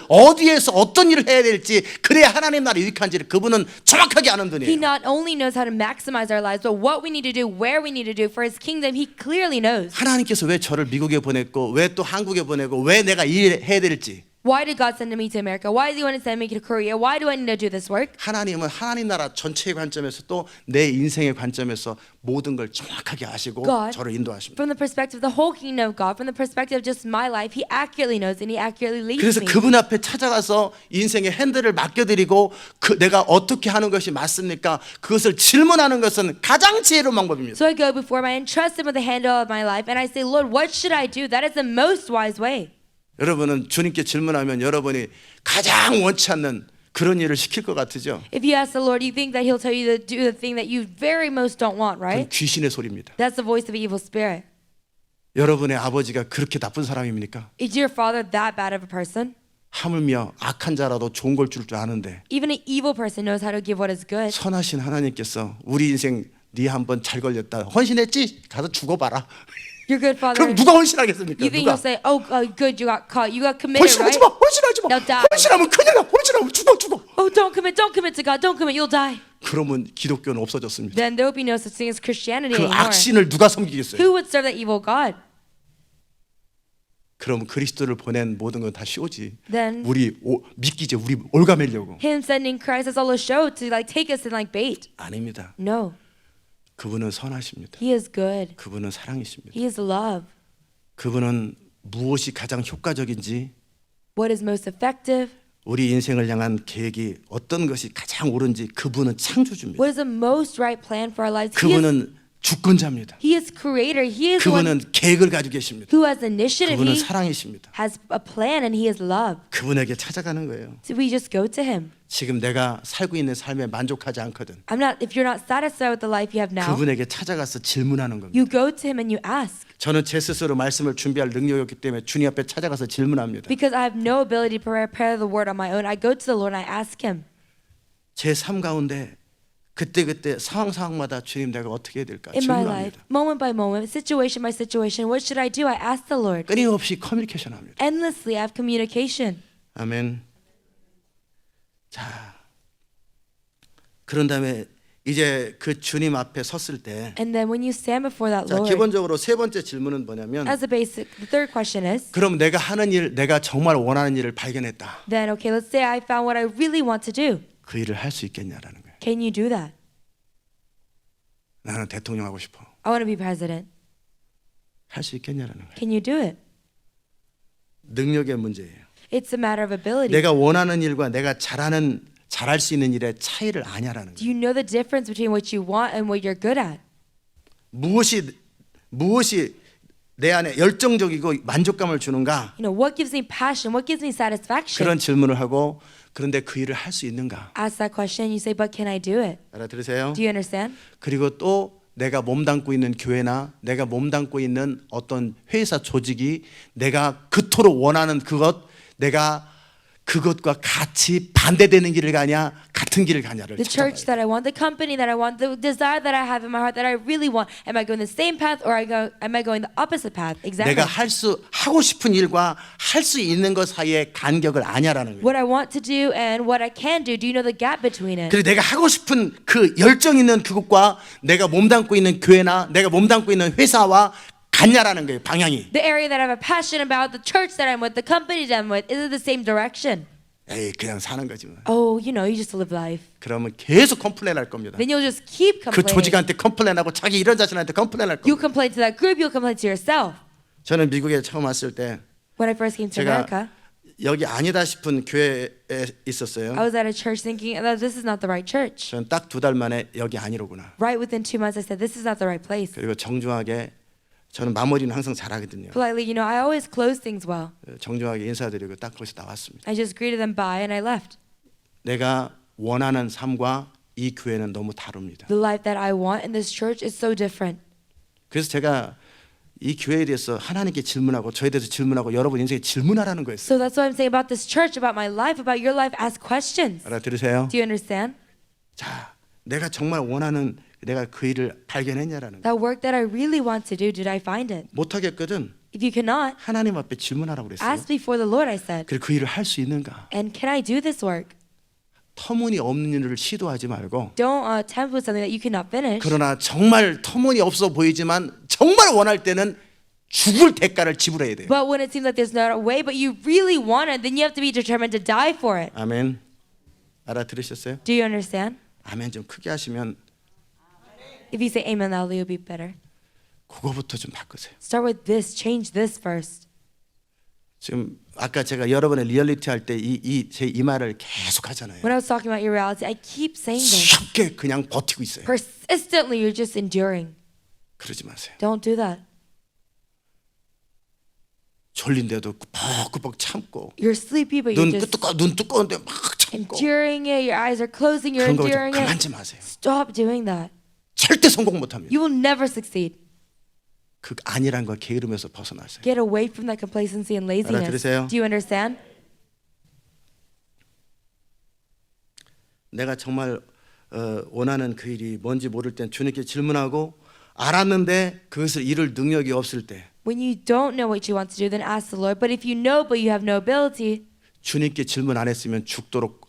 어디에서 어떤 일을 해야 될지 그래야 하나님 나라 유익한지를 그분은 정확하게 아는 He 분이에요. not only knows how to maximize our lives, but what we need to do, where we need to do for His kingdom, He clearly knows. 하나님께서 왜 저를 미국에 보냈고 왜 또 한국에 보내고 왜 내가 이 일을 해야 될지 Why did God send me to America? Why does He want to send me to Korea? Why do I need to do this work? 하나님은 하나님 나라 전체의 관점에서 또 내 인생의 관점에서 모든 걸 정확하게 아시고 God, 저를 인도하십니다. From the perspective of the whole kingdom of God, from the perspective of just my life, He accurately knows and He accurately leads 그래서 me. 그분 앞에 찾아가서 인생의 핸들을 맡겨드리고 내가 어떻게 하는 것이 맞습니까? 그것을 질문하는 것은 가장 지혜로운 방법입니다. So I go before Him, I entrust Him with the handle of my life, and I say, Lord, what should I do? That is the most wise way. 여러분은 주님께 질문하면 여러분이 가장 원치 않는 그런 일을 시킬 것 같으죠? If you ask the Lord, you think that He'll tell you to do the thing that you very most don't want, 그건 right? 귀신의 소리입니다. That's the voice of an evil spirit. 여러분의 아버지가 그렇게 나쁜 사람입니까? Is your father that bad of a person? 하물며 악한 자라도 좋은 걸 줄 아는데 Even an evil person knows how to give what is good. 선하신 하나님께서 우리 인생 네 한번 잘 걸렸다 헌신했지? 가서 죽어봐라. Your good father. 그럼 누가 헌신하겠습니까? You think 누가? He'll say, "Oh, good, you got caught. You got committed, 헌신하지 right? 마, 헌신하지 마. Now die. 헌신하면 큰일 나. 헌신하면 죽어. Oh, don't commit to God. Don't commit. You'll die." 그러면 기독교는 없어졌습니다. Then there will be no such thing as Christianity 그 anymore. 악신을 누가 섬기겠어요? Who would serve that evil God? 그럼 그리스도를 보낸 모든 건 다 쇼지. Then 우리 믿기지 우리 올가매려고. Him sending Christ is all a show to take us in like bait. 아닙니다. No, 그분은 선하십니다. He is good. 그분은 사랑이십니다. He is love. 그분은 무엇이 가장 효과적인지 What is most effective? 우리 인생을 향한 계획이 어떤 것이 가장 옳은지 그분은 창조주입니다. What is the most right plan for our lives? 그분은 주권자입니다. He is creator. He is the one 그분은 계획을 가지고 계십니다. who has initiative. 그분은 He 사랑이십니다. has a plan and He is love. 그분에게 찾아가는 거예요. So we just go to Him. 지금 내가 살고 있는 삶에 만족하지 않거든. If you're not satisfied with the life you have now, 그분에게 찾아가서 질문하는 겁니다. you go to Him and you ask. 저는 제 스스로 말씀을 준비할 능력이 없기 때문에 주님 앞에 찾아가서 질문합니다. Because I have no ability to prepare the word on my own, I go to the Lord and I ask Him. 제 삶 가운데 그때 상황마다 주님 내가 어떻게 해야 될까 In my life, 질문합니다. moment by moment, situation by situation, what should I do? I ask the Lord. 끊임없이 커뮤니케이션합니다. Endlessly, I have communication. 아멘. 자, 그런 다음에 이제 그 주님 앞에 섰을 때, And then when you stand before that 자, Lord, 기본적으로 세 번째 질문은 뭐냐면, as a basic, the third question is, 그럼 내가 하는 일, 내가 정말 원하는 일을 발견했다. then okay, let's say I found what I really want to do. 그 일을 할 수 있겠냐라는 거예요. Can you do that? 나는 대통령 하고 싶어. I want to be president. 할 수 있겠냐라는 거예요. Can you do it? 능력의 문제예요. It's a matter of ability. 내가 원하는 일과 내가 잘할 수 있는 일의 차이를 아냐라는 Do 거예요. you know the difference between what you want and what you're good at? 무엇이 내 안에 열정적이고 만족감을 주는가? You know, what gives me passion? What gives me satisfaction? 그런 질문을 하고, 그런데 그 일을 할 수 있는가? Ask that question and you say, but can I do it? 알아들으세요? Do you understand? 그리고 또 내가 몸담고 있는 교회나 내가 몸담고 있는 어떤 회사 조직이 내가 그토록 원하는 그것, 내가 그것과 같이 반대되는 길을 가냐 같은 길을 가냐를 The church 찾아봐요. that I want, the company that I want, the desire that I have in my heart that I really want. Am I going the same path or am I going the opposite path? Exactly. 내가 하고 싶은 일과 할 수 있는 것 사이의 간격을 아냐라는 거예요. What I want to do and what I can do. Do you know the gap between it? 그리고 내가 하고 싶은 그 열정 있는 그것과 내가 몸담고 있는 교회나 내가 몸담고 있는 회사와 같냐라는 거예요. 방향이. The area that I have a passion about, the church that I'm with, the company that I'm with, is it the same direction? 에이, 그냥 사는 거지 뭐. Oh, you know, you just live life. 그러면 계속 컴플레인할 겁니다. Then you'll just keep 그 complaining. 조직한테 컴플레인하고 자기 이런 자신한테 컴플레인할 You 겁니다. complain to that group, you'll complain to yourself. 저는 미국에 처음 왔을 때 When I first came to 제가 America, 여기 아니다 싶은 교회에 있었어요. I was at a church thinking that this is not the right church. 저는 딱 2달 만에 여기 아니로구나. Right within 2 months, I said, this is not the right place. 그리고 정중하게 저는 마무리는 항상 잘하거든요. Politely, you know, I always close things well. 정중하게 인사드리고 딱 거기서 나왔습니다. I just greeted them bye and I left. 내가 원하는 삶과 이 교회는 너무 다릅니다. The life that I want in this church is so different. 그래서 제가 이 교회에 대해서 하나님께 질문하고 저에 대해서 질문하고 여러분 인생에 질문하라는 거였어요. So that's what I'm saying about this church, about my life, about your life. Ask questions. 알아들으세요? Do you understand? 자, 내가 정말 원하는 내가 그 일을 발견했냐라는 거. That work that I really want to do, did I find it? 못하겠거든. If you cannot, 하나님 앞에 질문하라고 그랬어요. ask before the Lord, I said. 그리고 그 일을 할 수 있는가? And can I do this work? 터무니없는 일을 시도하지 말고 Don't attempt with something that you cannot finish. 그러나 정말 터무니없어 보이지만 정말 원할 때는 죽을 대가를 지불해야 돼요. But when it seems like there's no way, but you really want it, then you have to be determined to die for it. 아멘. 알아들으셨어요? Do you understand? 아멘 좀 크게 하시면 If you say amen loudly, it'll be better. 그거부터 좀 바꾸세요. Start with this, change this first. 지금 아까 제가 여러분의 리얼리티 할 때 이 말을 계속 하잖아요. When I was talking about your reality, I keep saying this. 쉽게 그냥 버티고 있어요. Persistently, you're just enduring. 그러지 마세요. Don't do that. 졸린데도 꾸벅꾸벅 참고 You're sleepy, but you're just 눈 뜨거운데 막 참고 enduring it. Your eyes are closing, you're 그런 거 좀 enduring 그만 it. 좀 하세요. Stop doing that. 절대 성공 못합니다. You will never succeed. 그 아니란 걸 게으름에서 벗어나세요. Get away from that complacency and laziness. 알아들으세요? Do you understand? 내가 정말 원하는 그 일이 뭔지 모를 땐 주님께 질문하고 알았는데 그것을 이룰 능력이 없을 때 When you don't know what you want to do, then ask the Lord. But if you know, but you have no ability, 주님께 질문 안 했으면 죽도록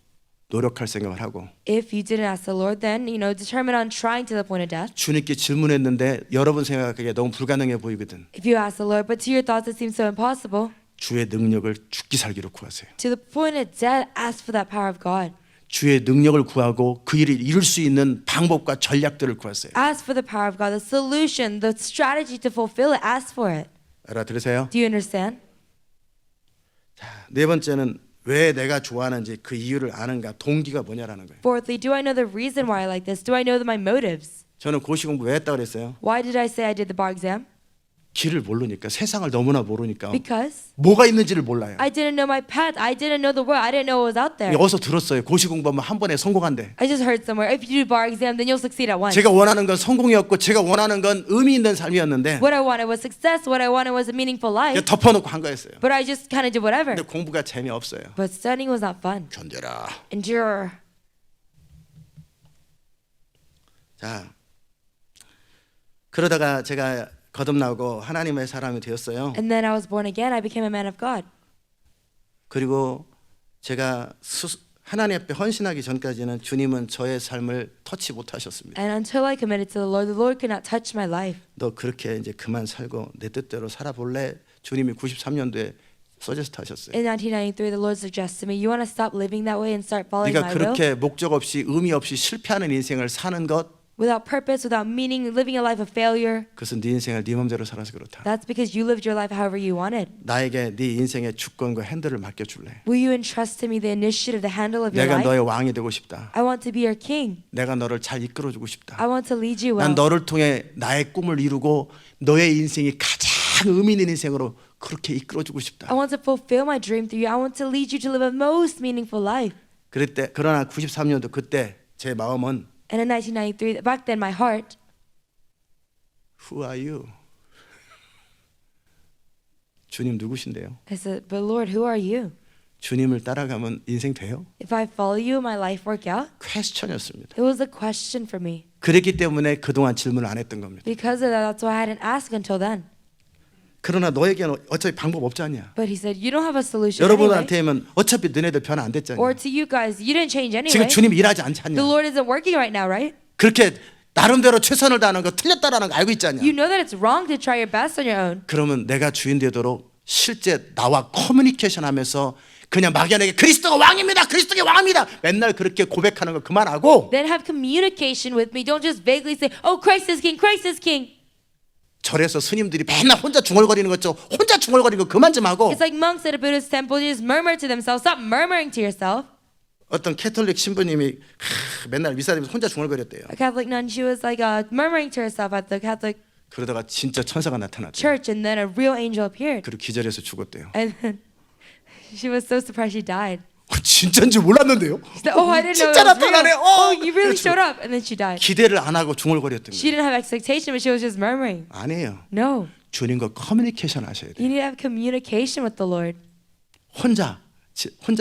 노력할 생각을 하고 if you didn't ask the Lord, then, you know, determine on trying to the point of death. 주님께 질문했는데 여러분 생각하기에 너무 불가능해 보이거든. If you ask the Lord, but to your thoughts it seems so impossible, 주의 능력을 죽기 살기로 구하세요. to the point of death, ask for that power of God. 주의 능력을 구하고 그 일을 이룰 수 있는 방법과 전략들을 구하세요. Ask for the power of God, the solution, the strategy to fulfill it. Ask for it. 알아들으세요? Do you understand? 네 번째는 왜 내가 좋아하는지 그 이유를 아는가, 동기가 뭐냐라는 거예요. Fourthly, do I know the reason why I like this? Do I know my motives? 저는 고시 공부 왜 했다 그랬어요? Why did I say I did the bar exam? 길을 모르니까, 세상을 너무나 모르니까 Because 뭐가 있는지를 몰라요. I didn't know my path. I didn't know the world. I didn't know what was out there. 어디서 들었어요. 고시 공부하면 한 번에 성공한대. I just heard somewhere, if you do bar exam, then you'll succeed at once. 제가 원하는 건 성공이었고 제가 원하는 건 의미 있는 삶이었는데 What I wanted was success. What I wanted was a meaningful life. 덮어놓고 한 거였어요. But I just kind of did whatever. 근데 공부가 재미없어요. But studying was not fun. 견뎌라. Endure. 자, 그러다가 제가 거듭나고 하나님의 사람이 되었어요. And then I was born again. I became a man of God. 그리고 제가 하나님 앞에 헌신하기 전까지는 주님은 저의 삶을 터치 못하셨습니다. And until I committed to the Lord could not touch my life. 너 그렇게 이제 그만 살고 내 뜻대로 살아볼래? 주님이 93년도에 서제스트 하셨어요. In 1993, the Lord suggested to me, you want to stop living that way and start following 네가 my will? 그렇게 목적 없이 의미 없이 실패하는 인생을 사는 것, Without purpose, without meaning, living a life of failure. 그것은 네 인생을 네 맘대로 살아서 그렇다. That's because you lived your life however you wanted. 나에게 네 인생의 주권과 핸들을 맡겨줄래? Will you entrust to me the initiative, the handle of your 내가 life? 너의 왕이 되고 싶다. I want to be your king. 내가 너를 잘 이끌어주고 싶다. I want to lead you 난 well. 너를 통해 나의 꿈을 이루고 너의 인생이 가장 의미 있는 인생으로 그렇게 이끌어주고 싶다. I want to fulfill my dream through you. I want to lead you to live a most meaningful life. 그러나 93년도 그때 제 마음은 And in 1993, back then my heart, Who are you? 주님 누구신데요? I said, but Lord, who are you? 주님을 따라가면 인생 돼요? If I follow you, my life work out? 퀘스천이었습니다. It was a question for me. 그랬기 때문에 그동안 질문을 안 했던 겁니다. Because of that, that's why I hadn't asked until then. 그러나 너에게는 어차피 방법 없지 않냐? But he said, you don't have a solution anyway. 여러분한테는 어차피 너네들 변화 안 됐잖냐? Or to you guys, you didn't change 지금 anyway. 주님 일하지 않지 않냐? The Lord isn't working right now, right? 그렇게 나름대로 최선을 다하는 거 틀렸다라는 거 알고 있지 않냐? You know that it's wrong to try your best on your own. 그러면 내가 주인 되도록 실제 나와 커뮤니케이션 하면서 그냥 막연하게 그리스도가 왕입니다. 그리스도가 왕입니다. 맨날 그렇게 고백하는 거 그만하고 Then have communication with me. Don't just vaguely say, oh, Christ is king, Christ is king. 절에서 스님들이 맨날 혼자 중얼거리는 거죠. 혼자 중얼거리는 거 그만 좀 하고 It's like monks at a Buddhist temple, you just murmur to themselves. Stop murmuring to yourself. 어떤 캐톨릭 신부님이 맨날 미사님에서 혼자 중얼거렸대요. A Catholic nun, she was like murmuring to herself at the Catholic 그러다가 진짜 천사가 나타났대요. church, and then a real angel appeared. 그리고 기절해서 죽었대요. And then she was so surprised she died. 진짜인지 몰랐는데요. She said, oh, I didn't know 진짜 it was real. 나타나네. Oh, you really showed up. And then she died. 기대를 안 하고 중얼거렸던 She 거예요. didn't have expectation, but she was just murmuring. 아니에요. No. 주님과 커뮤니케이션 하셔야 돼요. You need to have communication with the Lord. 혼자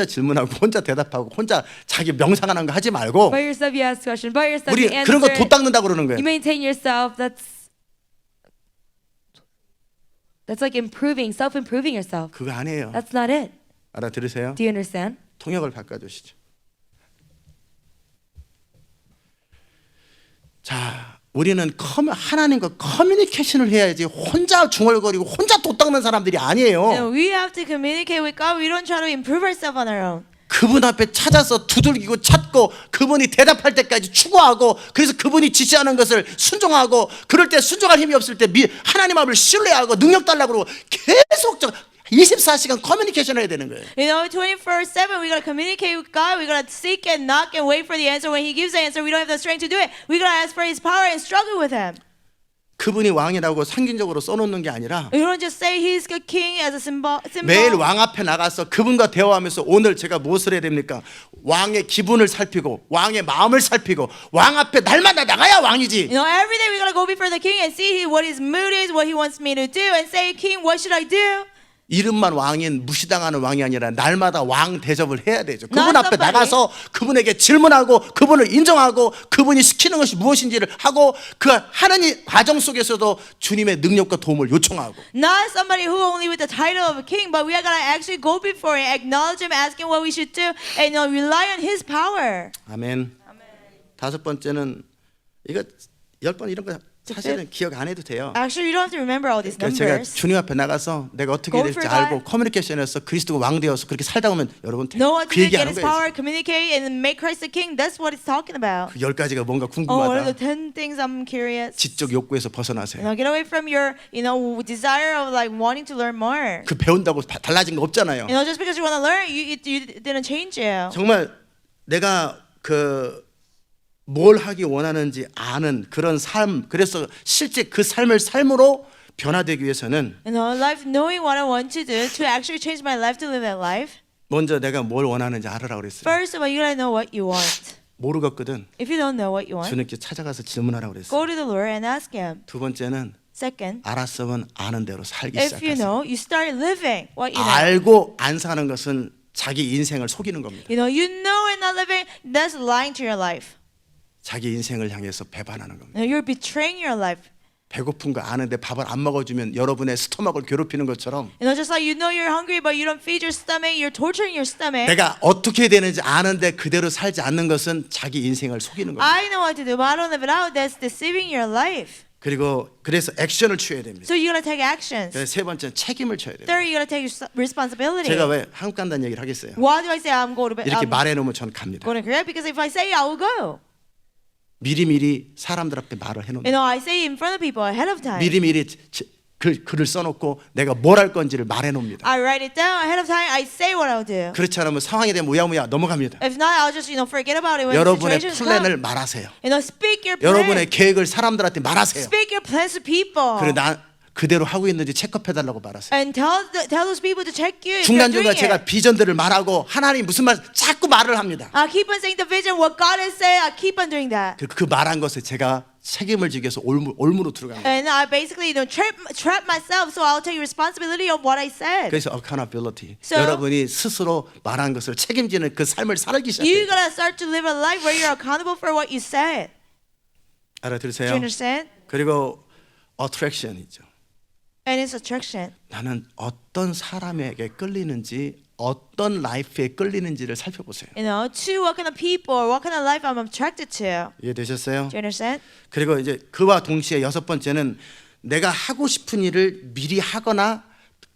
질문하고 혼자 대답하고 혼자 자기 명상하는 거 하지 말고 By yourself, you ask questions. By yourself, 우리 you 그런 거 answer. 도 닦는다 그러는 거예요. You maintain yourself. That's like improving, self-improving yourself. 그거 아니에요. That's not it. 알아들으세요? Do you understand? 통역을 바꿔주시죠. 자, 우리는 하나님과 커뮤니케이션을 해야지 혼자 중얼거리고 혼자 도 닦는 사람들이 아니에요. And we have to communicate with God. We don't try to improve ourselves on our own. 그분 앞에 찾아서 두들기고 찾고 그분이 대답할 때까지 추구하고 그래서 그분이 지시하는 것을 순종하고 그럴 때 순종할 힘이 없을 때 하나님 앞을 신뢰하고 능력 달라고 그러고 계속 24시간 커뮤니케이션 해야 되는 거예요. You know, 24/7, we gotta communicate with God. We gotta seek and knock and wait for the answer. When He gives the answer, we don't have the strength to do it. We gotta ask for His power and struggle with Him. 그분이 왕이라고 상징적으로 써놓는 게 아니라 You don't just say He's the King as a symbol. 매일 왕 앞에 나가서 그분과 대화하면서 오늘 제가 무엇을 해야 됩니까? 왕의 기분을 살피고 왕의 마음을 살피고 왕 앞에 날마다 나가야 왕이지. You know, every day we gotta go before the King and see what His mood is, what He wants me to do, and say, King, what should I do? 이름만 왕인 무시당하는 왕이 아니라 날마다 왕 대접을 해야 되죠. 그분 Not 앞에 somebody. 나가서 그분에게 질문하고 그분을 인정하고 그분이 시키는 것이 무엇인지를 하고 그 하는 이 과정 속에서도 주님의 능력과 도움을 요청하고 Not somebody who only with the title of a king, but we are gonna actually go before Him, acknowledge Him, ask Him what we should do, and rely on His power. 아멘. 다섯 번째는 이거 10번 이런 거 사실은 기억 안 해도 돼요. Actually, you don't have to remember all these 그러니까 제가 numbers. 주님 앞에 나가서 내가 어떻게 Go 될지 for 알고 God. 커뮤니케이션해서 그리스도가 왕 되어서 그렇게 살다 보면 여러분 Know what 그 to do, 얘기 get 하는 His 거예요. power, communicate, and make Christ the King. That's what it's talking about. 그 10가지가 뭔가 Oh, what are the 궁금하다. 10 things I'm curious? 지적 욕구에서 벗어나세요. Get away from your, desire of like wanting to learn more. 그 배운다고 달라진 거 없잖아요. Just because you want to learn, you didn't change it. 정말 내가 뭘 하기 원하는지 아는 그런 삶, 그래서 실제 그 삶을 삶으로 변화되기 위해서는 Life, knowing what I want to do, to actually change my life, to live that life. 먼저 내가 뭘 원하는지 알으라고 그랬어요. First of all, you gotta know what you want. 모르겠거든. If you don't know what you want, 주님께 찾아가서 질문하라고 그랬어요. go to the Lord and ask Him. 두 번째는 Second, 알았으면 아는 대로 살기 if you 시작하세요. know, you start living what you know. 알고 안 사는 것은 자기 인생을 속이는 겁니다. You know and not living, that's lying to your life. 자기 인생을 향해서 배반하는 겁니다. No, you're betraying your life. 배고픈 거 아는데 밥을 안 먹어주면 여러분의 스토막을 괴롭히는 것처럼 Just like you know you're hungry, but you don't feed your stomach, you're torturing your stomach. 내가 어떻게 되는지 아는데 그대로 살지 않는 것은 자기 인생을 속이는 겁니다. I know what to do, but I don't live it out. That's deceiving your life. 그리고 그래서 액션을 취해야 됩니다. So you gotta take actions. 그래서 세 번째는 책임을 져야 됩니다. Third, you gotta take responsibility. 제가 왜 한국 간다는 얘기를 하겠어요? Why do I say I'm going to 이렇게 I'm 말해놓으면 저는 갑니다. going to Korea? Because if I say I will go. 미리미리 사람들 앞에 말을 해놓는 I say in front of people ahead of time. 미리미리 글을 써놓고 내가 뭘 할 건지를 말해놓습니다. I write it down ahead of time. I say what I'll do. 그렇지 않으면 상황에 대한 무야무야 넘어갑니다. If not, I'll just forget about it when 여러분의 situations 플랜을 come. 말하세요. Speak your plan. 여러분의 계획을 사람들한테 말하세요. Speak your plans to people. 그리고 나 그대로 하고 있는지 체크해달라고 말하세요. And tell those people to check you if you're 중간중간 doing 제가 it. 비전들을 말하고 하나님 무슨 말 자꾸 말을 합니다. I keep on saying the vision, what God has said. I keep on doing that. 그 말한 것에 제가 책임을 지기 위해서 올무로 들어갑니다. And I basically trap myself, so I'll take responsibility of what I said. 그래서 accountability. So- 여러분이 스스로 말한 것을 책임지는 그 삶을 살기 You 시작해요. gotta start to live a life where you're accountable for what you said. Do 알아들으세요? you understand? 그리고 attraction이죠. And it's attraction. 나는 어떤 사람에게 끌리는지 어떤 라이프에 끌리는지를 살펴보세요. To what kind of people or what kind of life I'm attracted to. 이해되셨어요? Do you understand? 그리고 이제 그와 동시에 여섯 번째는 내가 하고 싶은 일을 미리 하거나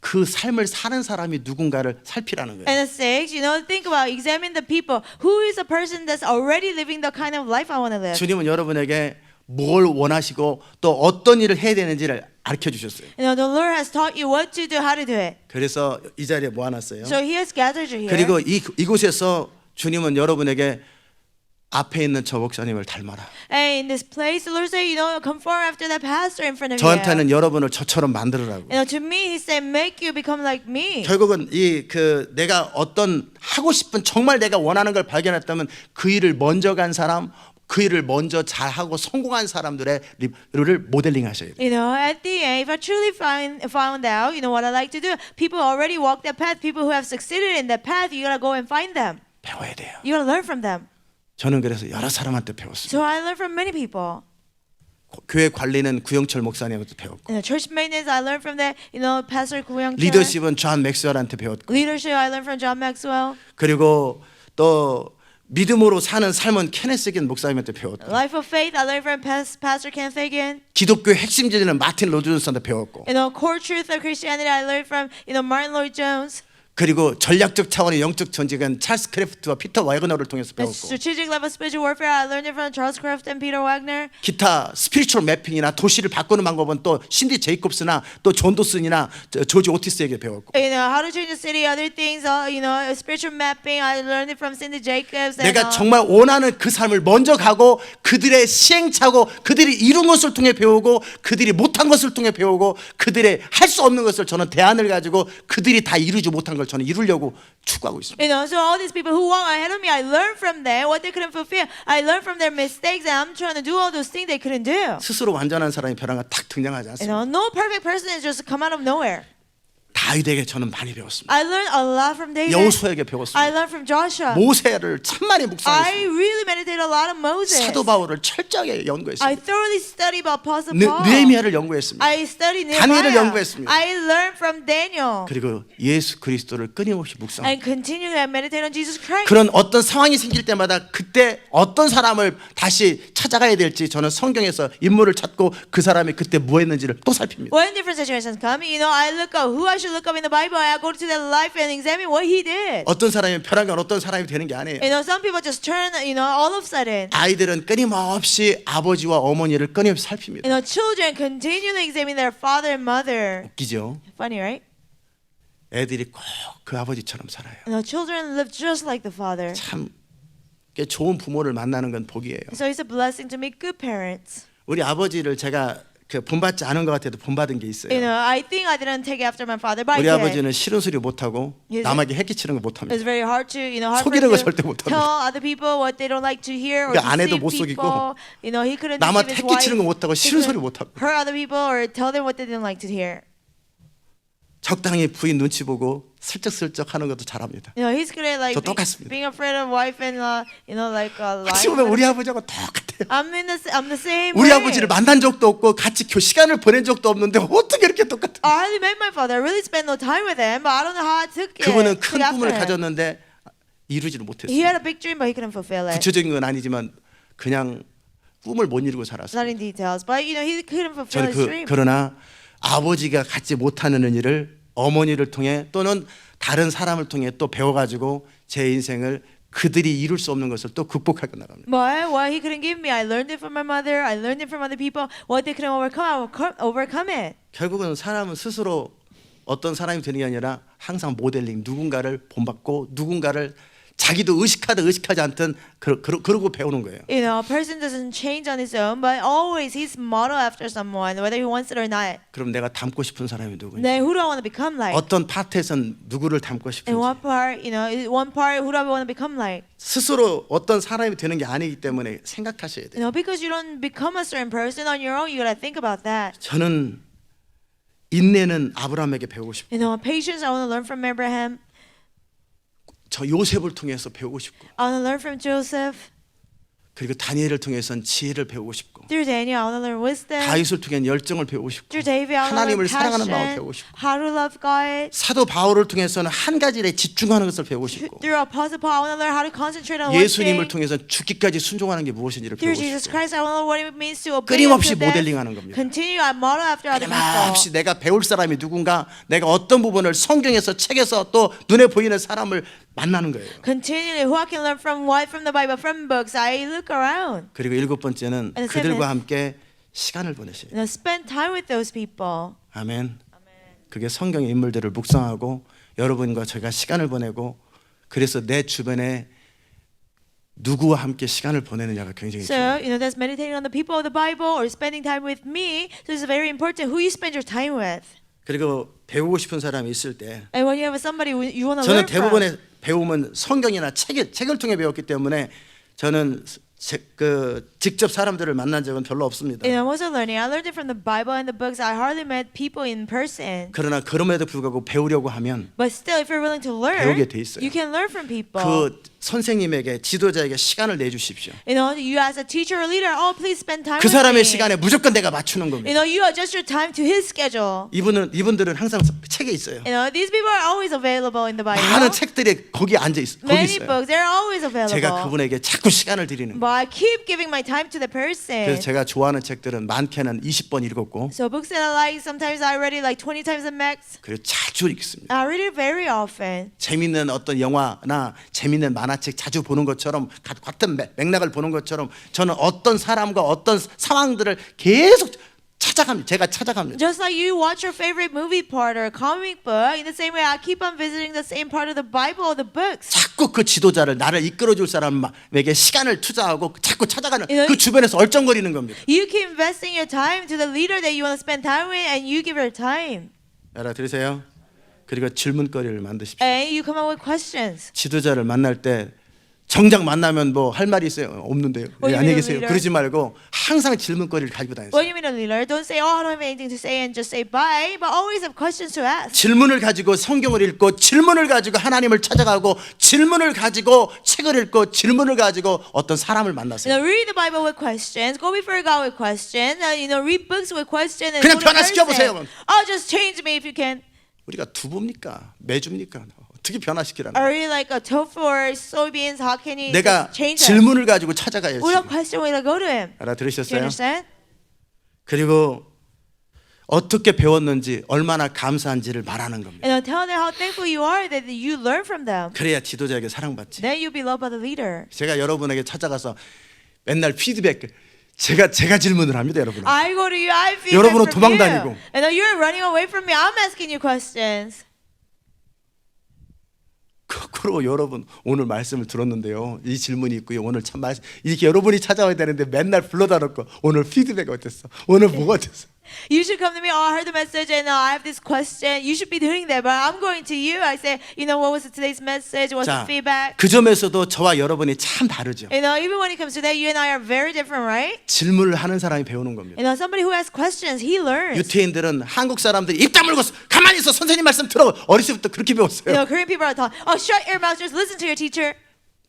그 삶을 사는 사람이 누군가를 살피라는 거예요. And the six, think about, examine the people. Who is the person that's already living the kind of life I want to live? 주님은 여러분에게 뭘 원하시고 또 어떤 일을 해야 되는지를 가르쳐 주셨어요. The Lord has taught you what to do, how to do it. 그래서 이 자리에 모아놨어요. So He has gathered you here. 그리고 이곳에서 주님은 여러분에게 앞에 있는 저 목사님을 닮아라. And in this place, the Lord said, conform after that pastor in front of you. 저한테는 여러분을 저처럼 만들으라고. To me, He said, make you become like me. 결국은 내가 어떤 하고 싶은 정말 내가 원하는 걸 발견했다면 그 일을 먼저 간 사람, 그 일을 먼저 잘하고 성공한 사람들의 를 모델링 하셔야 돼요. At the end, if I truly found out, what I like to do, people already walk that path, people who have succeeded in that path, you gotta go and find them. 배워야 돼요. You gotta learn from them. 저는 그래서 여러 사람한테 배웠습니다. So I learned from many people. 교회 관리는 구영철 목사님한테 배웠고, Church maintenance, I learned from that, Pastor Kuyang. 리더십은 존 맥스웰한테 배웠고, Leadership, I learned from John Maxwell. 그리고 또 믿음으로 사는 삶은 케네스 긴 목사님한테 배웠고, Life of faith, I learned from Pastor Kenneth Hagin. 기독교의 핵심 진리는 마틴 로즈한테 배웠고, Core truth of Christianity, I learned from Martin Lloyd Jones. 그리고 전략적 차원의 영적 전직은 찰스 크래프트와 피터 와이거너를 통해서 The 배웠고, strategic level spiritual warfare, I learned it from Charles Kraft and Peter Wagner. 기타 스피리추얼 매핑이나 도시를 바꾸는 방법은 또 신디 제이콥스나 또 존 도슨이나 조지 오티스에게 배웠고, How to change the city, other things, spiritual mapping, I learned it from Cindy Jacobs. 내가 정말 원하는 그 삶을 먼저 가고 그들의 시행착오, 그들이 이룬 것을 통해 배우고 그들이 못한 것을 통해 배우고 그들의 할 수 없는 것을 저는 대안을 가지고 그들이 다 이루지 못한 걸 저는 이루려고 추구하고 있습니다. So all these people who walk ahead of me, I learned from them what they couldn't fulfill. I learned from their mistakes, and I'm trying to do all those things they couldn't do. 스스로 완전한 사람이 벼랑가 탁 등장하지 않습니다. No perfect person is just come out of nowhere. 다윗에게 저는 많이 배웠습니다. I learned a lot from David. 여호수아에게 I 배웠습니다. learned from Joshua. 모세를 천만에 I 묵상했습니다. really meditated a lot on Moses. 사도 바울을 철저하게 I 연구했습니다. thoroughly studied about Apostle Paul. 느헤미야를 연구했습니다. I studied 다니엘을 Nehemiah. 연구했습니다. I learned from Daniel. 그리고 예수 그리스도를 끊임없이 묵상. And continue to meditate on Jesus Christ. 그런 어떤 상황이 생길 때마다 그때 어떤 사람을 다시 찾아가야 될지 저는 성경에서 인물을 찾고 그 사람이 그때 뭐 했는지를 또 살핍니다. When different situations come, I look up who I should look up in the Bible. I go to their life and examine what he did. 어떤 사람이 벼랑간 어떤 사람이 되는 게 아니에요. Some people just turn, all of a sudden. 아이들은 끊임없이 아버지와 어머니를 끊임없이 살핍니다. Children continually examine their father and mother. 웃기죠? Funny, right? 애들이 꼭 그 아버지처럼 살아요. Children live just like the father. 참 좋은 부모를 만나는 건 복이에요. So it's a blessing to meet good parents. 우리 아버지를 제가 본받지 않은 것 같아도 본받은 게 있어요. I think I didn't take after my father, but I 우리 did. 아버지는 싫은 소리 못하고 남에게 해끼치는 거 못합니다. It's very hard to, hard for 속이는 거 him 절대 to 못합니다. tell other people what they don't like to hear or 그러니까 아내도 deceive 못 속이고, people. He couldn't 남한테 deceive his wife. 해끼치는 거 못하고 He 싫은 소리 couldn't 못하고. hurt other people or tell them what they didn't like to hear. 적당히 부인 눈치 보고 슬쩍슬쩍 하는 것도 잘합니다. You know, he's good at like 저 똑같습니다. being afraid of wife and 같이 lying. 보면 우리 아버지하고 똑같아요. I'm the same 우리 way. 아버지를 만난 적도 없고 같이 시간을 보낸 적도 없는데 어떻게 이렇게 똑같아요? I hardly met my father. I really spent no time with him, but I don't know how I took it. 그분은 took 큰 after 꿈을 him. 가졌는데 이루지를 He 못했어요. had a big dream, but he couldn't fulfill it. 구체적인 건 아니지만 그냥 꿈을 못 이루고 살았어요. Not in details, but you know, he couldn't fulfill 저는 his dream. 그러나 아버지가 갖지 못하는 일을 어머니를 통해 또는 다른 사람을 통해 또 배워가지고 제 인생을 그들이 이룰 수 없는 것을 또 극복하고 나갑니다. But what he couldn't give me, I learned it from my mother. I learned it from other people. What they couldn't overcome, I will overcome it. 결국은 사람은 스스로 어떤 사람이 되는 게 아니라 항상 모델링, 누군가를 본받고 누군가를 자기도 의식하든 의식하지 않든 그러고 배우는 거예요. You know, a person doesn't change on his own, but always he's model after someone, whether he wants it or not. 그럼 내가 닮고 싶은 사람이 누구인지, Then who do I want to become like? 어떤 파트에선 누구를 닮고 In 싶은지, what part, you know, one part, who do I want to become like? 스스로 어떤 사람이 되는 게 아니기 때문에 생각하셔야 돼요. You know, because you don't become a certain person on your own, you gotta think about that. 저는 인내는 아브라함에게 배우고 싶고, You know, patience, I want to learn from Abraham. 저 요셉을 통해서 배우고 싶고, I want to learn from Joseph. 그리고 다니엘을 통해서는 지혜를 배우고 싶고, Through Daniel, I want to learn wisdom. 다윗을 통해 열정을 배우고 싶고, Through David, I want to 하나님을 learn 사랑하는 마음을 passion. 배우고 싶고, How to love God. 사도 바울을 통해서는 한 가지 일에 집중하는 것을 배우고 싶고, Through Apostle Paul, I want to learn how to concentrate on one 예수님을 thing. 통해서 죽기까지 순종하는 게 무엇인지를 Through 배우고 Jesus 싶고, Christ, I want to know what it means to obey 끊임없이 Him to death. 모델링하는 겁니다. Continue, I model after other 끊임없이 people. 내가 배울 사람이 누군가, 내가 어떤 부분을 성경에서 책에서 또 눈에 보이는 사람을 만나는 거예요. Continually, who I can learn from what, from the Bible, from books. I look around. 그리고 일곱 번째는 And 그들과 seventh. 함께 시간을 보내셔요. You know, spend time with those people. 아멘. 그게 성경의 인물들을 묵상하고 여러분과 제가 시간을 보내고, 그래서 내 주변에 누구와 함께 시간을 보내느냐가 굉장히 So, 중요해요. you know, that's meditating on the people of the Bible or spending time with me. So it's very important who you spend your time with. 그리고 배우고 싶은 사람이 있을 때 And when you have somebody you want to 저는 learn from. 대부분의 배움은 성경이나 책을 통해 배웠기 때문에 저는 직접 사람들을 만난 적은 별로 없습니다. You know, most of learning, I learned it from the Bible and the books. I hardly met people in person. 그러나 그럼에도 불구하고 배우려고 하면 But still, if you're willing to learn, 배우게 돼 있어요. you can learn from people. 그 선생님에게, 지도자에게 시간을 내주십시오. You know, you as a teacher or leader, oh, please spend time 그 with 사람의 me. 시간에 무조건 내가 맞추는 You 겁니다. know, you adjust your time to his schedule. 이분들은 항상 책에 있어요. You know, these people are always available in the Bible. 많은 책들이 거기 거기 Many 있어요. books, they're always 제가 available. 그분에게 자꾸 시간을 드리는 거예요. But I keep giving my time to the person. 그래서 제가 좋아하는 책들은 많게는 20번 읽었고, So books that I like, sometimes I read it like 20 times a max. 그리고 자주 읽습니다. I read it very often. 재밌는 어떤 영화나 재밌는 만화책 자주 보는 것처럼, 같은 맥락을 보는 것처럼 저는 어떤 사람과 어떤 상황들을 계속 제가 찾아갑니다. Just like you watch your favorite movie part or comic book, in the same way I keep on visiting the same part of the Bible or the books. 자꾸 그 지도자를, 나를 이끌어줄 사람에게 시간을 투자하고 자꾸 찾아가는 You know, 그 주변에서 얼쩡거리는 겁니다. You keep investing your time to the leader that you want to spend time with, and you give your time. 알아들으세요? 그리고 질문거리를 만드십시오. And you come up with questions. 지도자를 만날 때 정작 만나면 뭐 할 말이 있어요? 없는데요. What do you 안녕히 mean, 계세요. leader? 그러지 말고 항상 질문거리를 가지고 다니세요. What do you mean a leader? Don't say, oh, I don't have anything to say and just say bye, but always have questions to ask. 질문을 가지고 성경을 읽고, 질문을 가지고 하나님을 찾아가고, 질문을 가지고 책을 읽고, 질문을 가지고 어떤 사람을 You 만나세요. know, read the Bible with questions, go before God with questions, you know, read books with questions, and 그냥 go to 변화시켜 보세요. person. Oh, just change me if you can. 우리가 두부입니까? 매주입니까? 어떻게 변화시키라는 Are 거예요? you like a tofu or soybeans? How can you 내가 change us? 질문을 가지고 찾아가야지. What a question will I go to him? Do you 알아들으셨어요? understand? 그리고 어떻게 배웠는지, 얼마나 감사한지를 말하는 겁니다. And I'll tell them how thankful you are that you learn from them. 그래야 지도자에게 사랑받지. Then you'll be loved by the leader. 제가 여러분에게 찾아가서 맨날 피드백, 제가 질문을 합니다, 여러분. I go to you, I feedback 여러분은 from you. 도망다니고. And then you're running away from me. I'm asking you questions. 거꾸로 여러분 오늘 말씀을 들었는데요. 이 질문이 있고요. 오늘 참 이렇게 여러분이 찾아와야 되는데 맨날 불러다 놓고 오늘 피드백 어땠어? 오늘 뭐가 어땠어? You should come to me. Oh, I heard the message and I have this question. You should be doing that. But I'm going to you. I say, you know, what was today's message? What's 자, the feedback? 그 점에서도 저와 여러분이 참 다르죠. You know, even when it comes to that, you and I are very different, right? 질문을 하는 사람이 배우는 겁니다. You know, somebody who asks questions, he learns. 유태인들은 한국 사람들이 입 다물고 가만히 있어 선생님 말씀 들어 어렸을 때부터 그렇게 You 배웠어요. know, Korean people are taught, oh, shut your mouth, just listen to your teacher.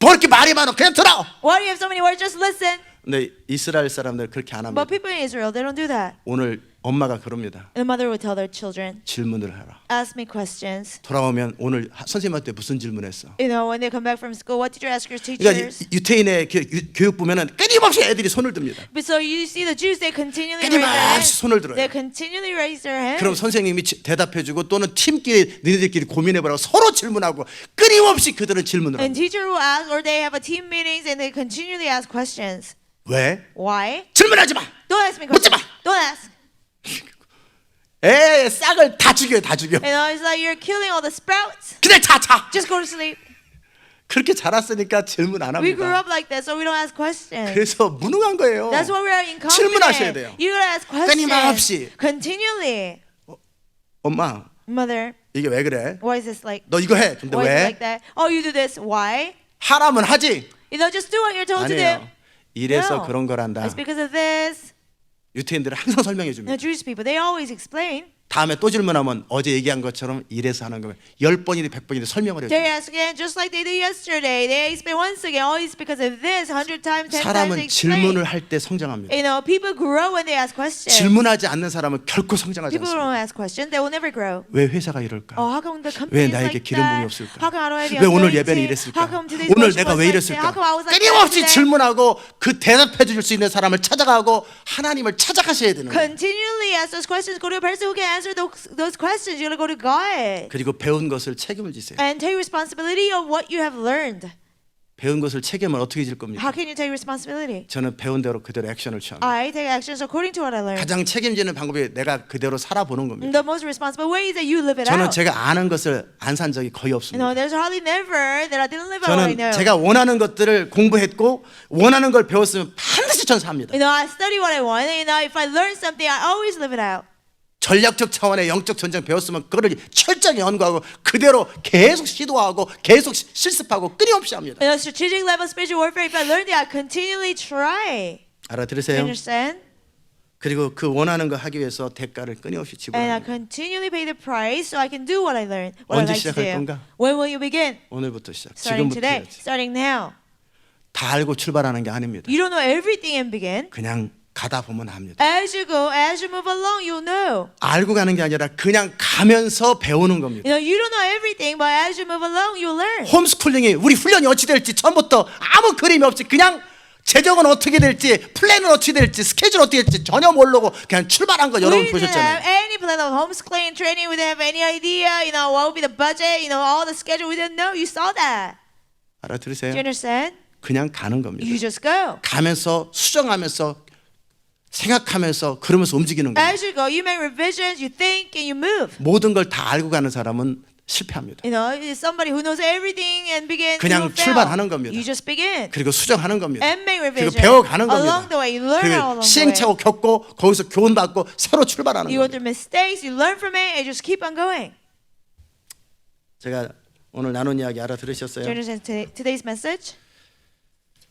뭐 이렇게 말이 많아 그냥 들어. Why do you have so many words? Just listen. 근데 이스라엘 사람들 그렇게 안 합니다. But people in Israel, they don't do that. 오늘 엄마가 그럽니다. And the mother would tell their children, 질문을 하라. ask me questions. 돌아오면 오늘 선생님한테 무슨 질문했어? You know, when they come back from school, what did you ask your 그러니까 teachers? 유태인의 교육 보면은 끊임없이 애들이 손을 듭니다. But so you see the Jews, they continually raise their 끊임없이 hands. 손을 들어요. They continually raise their hands. 그럼 선생님이 대답해주고 또는 팀끼리 너희들끼리 고민해보라고 서로 질문하고 끊임없이 그들은 질문을 And 합니다. teacher will ask, or they have a team meetings and they continually ask questions. 왜? Why? 질문하지 마. Don't ask me 묻지 questions. 마. Don't ask. 애 싹을 다 죽여요, 다 죽여. You know, it's like you're killing all the sprouts. 그냥 자. Just go to sleep. 그렇게 자랐으니까 질문 안 We grew 합니다. up like that, so we don't ask questions. 그래서 무능한 거예요. That's why we are 질문하셔야 incompetent. 돼요. You gotta ask questions 끊임없이. continually. 엄마, Mother, 이게 왜 그래? why is this like? 너 이거 해. 근데 Why is it 왜? like that? Oh, you do this. Why? 하라면 하지. You know, just do what you're told to 아니에요. do. 이래서 No. 그런 거란다. It's because of this. 유태인들은 항상 설명해 The 줍니다. Jewish people, they always explain. 다음에 또 질문하면 어제 얘기한 것처럼 이래서 하는 거면 10번이든 100번이든 설명을 They 해줘요. ask again, just like they did yesterday. They explain once again. Oh, it's because of this. 100 times, 10 times they 사람은 explain. 질문을 할 때 성장합니다. You know, people grow when they ask questions. 질문하지 않는 사람은 결코 성장하지 People who 않습니다. don't ask questions, they will never grow. 왜 회사가 이럴까? Oh, how come the 왜 company is 나에게 like 기름 부음이 that? 없을까? How come I don't have the 왜 오늘 anointing? 예배는 How 이랬을까? come today's 오늘 worship 내가 was 왜 like that? 이랬을까? How come I was like that 끊임없이 today? 질문하고 그 대답해 줄 수 있는 사람을 찾아가고 하나님을 찾아가셔야 되는 거예요. Continually ask those questions. Go to a person who can answer those questions. You're gonna go to God 그리고 배운 것을 책임을 지세요. and take responsibility of what you have learned. 배운 것을 책임을 어떻게 질 겁니까? How can you take responsibility? 저는 배운 대로 그대로 액션을 취합니다. I take actions according to what I learned. 가장 책임지는 방법이 내가 그대로 살아보는 겁니다. The most responsible way is that you live it 저는 out. 제가 아는 것을 안 산 적이 거의 You know, 없습니다. there's hardly never that I didn't live out what I 저는 know. 제가 원하는 것들을 공부했고 원하는 걸 배웠으면 반드시 전 삽니다. You know, I study what I want. And, you know, if I learn something, I always live it out. 전략적 차원의 영적 전쟁 배웠으면 그거를 철저히 연구하고 그대로 계속 시도하고 계속 실습하고 끊임없이 합니다. You know, strategic level spiritual warfare. If I learned it, I continually try. You 알아들으세요? understand? 그리고 그 원하는 거 하기 위해서 대가를 끊임없이 And I 지불합니다. continually pay the price so I can do what I learned. What I 언제 like to 시작할 do. 건가? When will you begin? 오늘부터 시작. Starting 지금부터 today. 해야지. Starting now. 다 알고 출발하는 게 아닙니다. You don't know everything and begin. 그냥 가다 보면 합니다. As you go, as you move along, you'll know. 알고 가는 게 아니라 그냥 가면서 배우는 겁니다. You know, you don't know everything, but as you move along, you'll learn. 홈스쿨링이 우리 훈련이 어찌 될지 처음부터 아무 그림이 없이 그냥 재정은 어떻게 될지 플랜은 어떻게 될지 스케줄 어떻게 될지 전혀 모르고 그냥 출발한 거 여러분 We didn't have 보셨잖아요. any plan of homeschooling training. We didn't have any idea, you know, what would be the budget, you know, all the schedule. We didn't know. You saw that. Do 알아들으세요? you understand? 그냥 가는 겁니다. You just go. 가면서 수정하면서 생각하면서 그러면서 움직이는 거예요. As you go, you make revisions, you think, and you move. 모든 걸 다 알고 가는 사람은 실패합니다. You know, it's somebody who knows everything and begin. 그냥 you will fail. 출발하는 겁니다. You just begin. 그리고 수정하는 겁니다. And make 그리고 revision. 배워가는 겁니다. Along the way, you learn 그리고 along the way. 시행착오 겪고 거기서 교훈받고 새로 출발하는 You go 겁니다. through mistakes, you learn from it, and just keep on going. 제가 오늘 나눈 이야기 Do you 알아들으셨어요? understand today's message?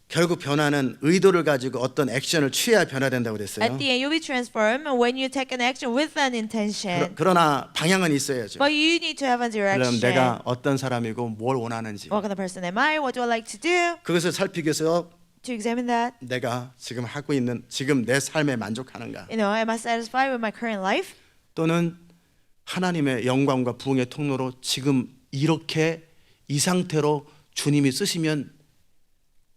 결국 변화는 의도를 가지고 어떤 액션을 취해야 변화된다고 그랬어요. At the end, you'll be transformed when you take an action with an intention. 그러나 방향은 있어야죠. But you need to have a 그럼 direction. 내가 어떤 사람이고 뭘 원하는지 What kind of person am I? What do I like to do? 그것을 살피기 위해서 To examine that. 내가 지금 하고 있는 지금 내 삶에 만족하는가 You know, am I satisfied with my current life? 또는 하나님의 영광과 부흥의 통로로 지금 이렇게 이 상태로 주님이 쓰시면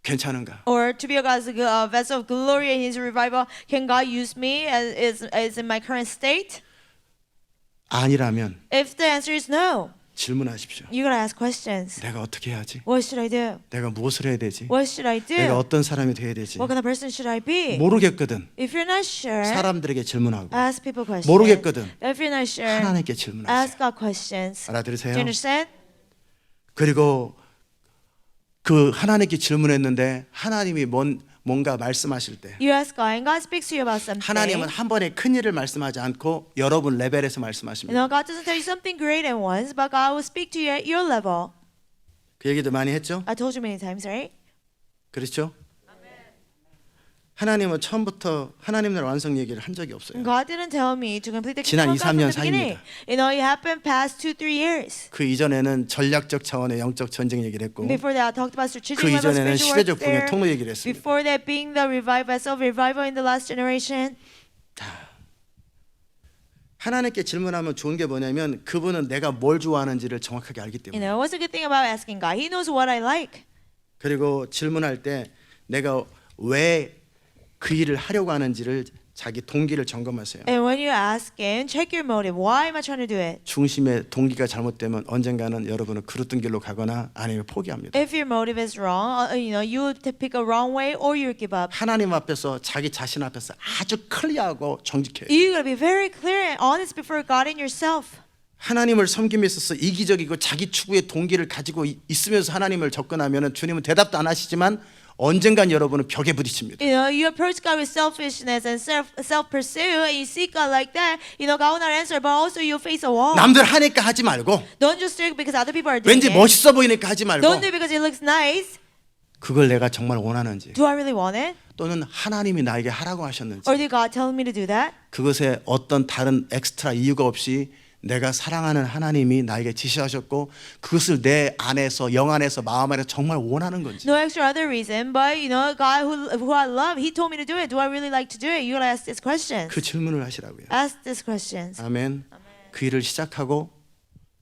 괜찮은가? Or to be a God's vessel of glory in His revival, can God use me as in my current state? 아니라면 If the answer is no, 질문하십시오. you gotta ask questions. 내가 어떻게 해야지? What should I do? 내가 무엇을 해야 되지? What should I do? 내가 어떤 사람이 돼야 되지? What kind of person should I be? 모르겠거든. If you're not sure, 사람들에게 질문하고 ask people questions. 모르겠거든. If you're not sure, 하나님께 질문하세요. ask God questions. Do 알아들으세요? you understand? 그리고 그 하나님께 질문했는데 하나님이 뭔가 말씀하실 때 You ask God, and God speaks to you about something. 하나님은 한 번에 큰 일을 말씀하지 않고 여러분 레벨에서 You 말씀하십니다. know, God doesn't tell you something great at once, but God will speak to you at your level. 그 얘기도 많이 했죠? I told you many times, right? 그렇죠? 하나님은 처음부터 하나님 나라 완성 얘기를 한 적이 없어요. God didn't tell me to complete the 지난 kingdom of God 2-3년 from the beginning. 사이입니다. You know, it happened past 2-3 years. 그 이전에는 전략적 차원의 영적 전쟁 얘기를 했고 Before that, I talked about strategic 그 level 이전에는 spiritual 시대적 분의 warfare. 통로 얘기를 했습니다. Before that, being the revival, self-revival in the last generation. 하나님께 질문하면 좋은 게 뭐냐면 그분은 내가 뭘 좋아하는지를 정확하게 알기 You 때문에 know, what's a good thing about asking God? He knows what I like. 그리고 질문할 때 내가 왜 그 일을 하려고 하는지를 자기 동기를 점검하세요. And when you ask Him, check your motive. Why am I trying to do it? 중심의 동기가 잘못되면 언젠가는 여러분은 그릇된 길로 가거나 아니면 포기합니다. If your motive is wrong, you know, you would pick a wrong way or you would give up. 하나님 앞에서 자기 자신 앞에서 아주 클리어하고 정직해요. You gotta be very clear and honest before God and yourself. 하나님을 섬김에 있어서 이기적이고 자기 추구의 동기를 가지고 있으면서 하나님을 접근하면 주님은 대답도 안 하시지만 언젠간 여러분은 벽에 부딪힙니다. You know, you approach God with selfishness and self pursue, and you seek God like that. You know, God will not answer, but also you face a wall. 남들 하니까 하지 말고 Don't just do it because other people are doing 왠지 it. 멋있어 보이니까 하지 말고 Don't do it because it looks nice. 그걸 내가 정말 원하는지 Do I really want it? 또는 하나님이 나에게 하라고 하셨는지 Or did God tell me to do that? 그것에 어떤 다른 엑스트라 이유가 없이 내가 사랑하는 하나님이 나에게 지시하셨고 그것을 내 안에서 영 안에서 마음 안에서 정말 원하는 건지 No extra other reason, but you know, God who I love, He told me to do it. Do I really like to do it? You gotta ask these questions. 그 질문을 하시라고요. Ask these questions. 아멘. 그 일을 시작하고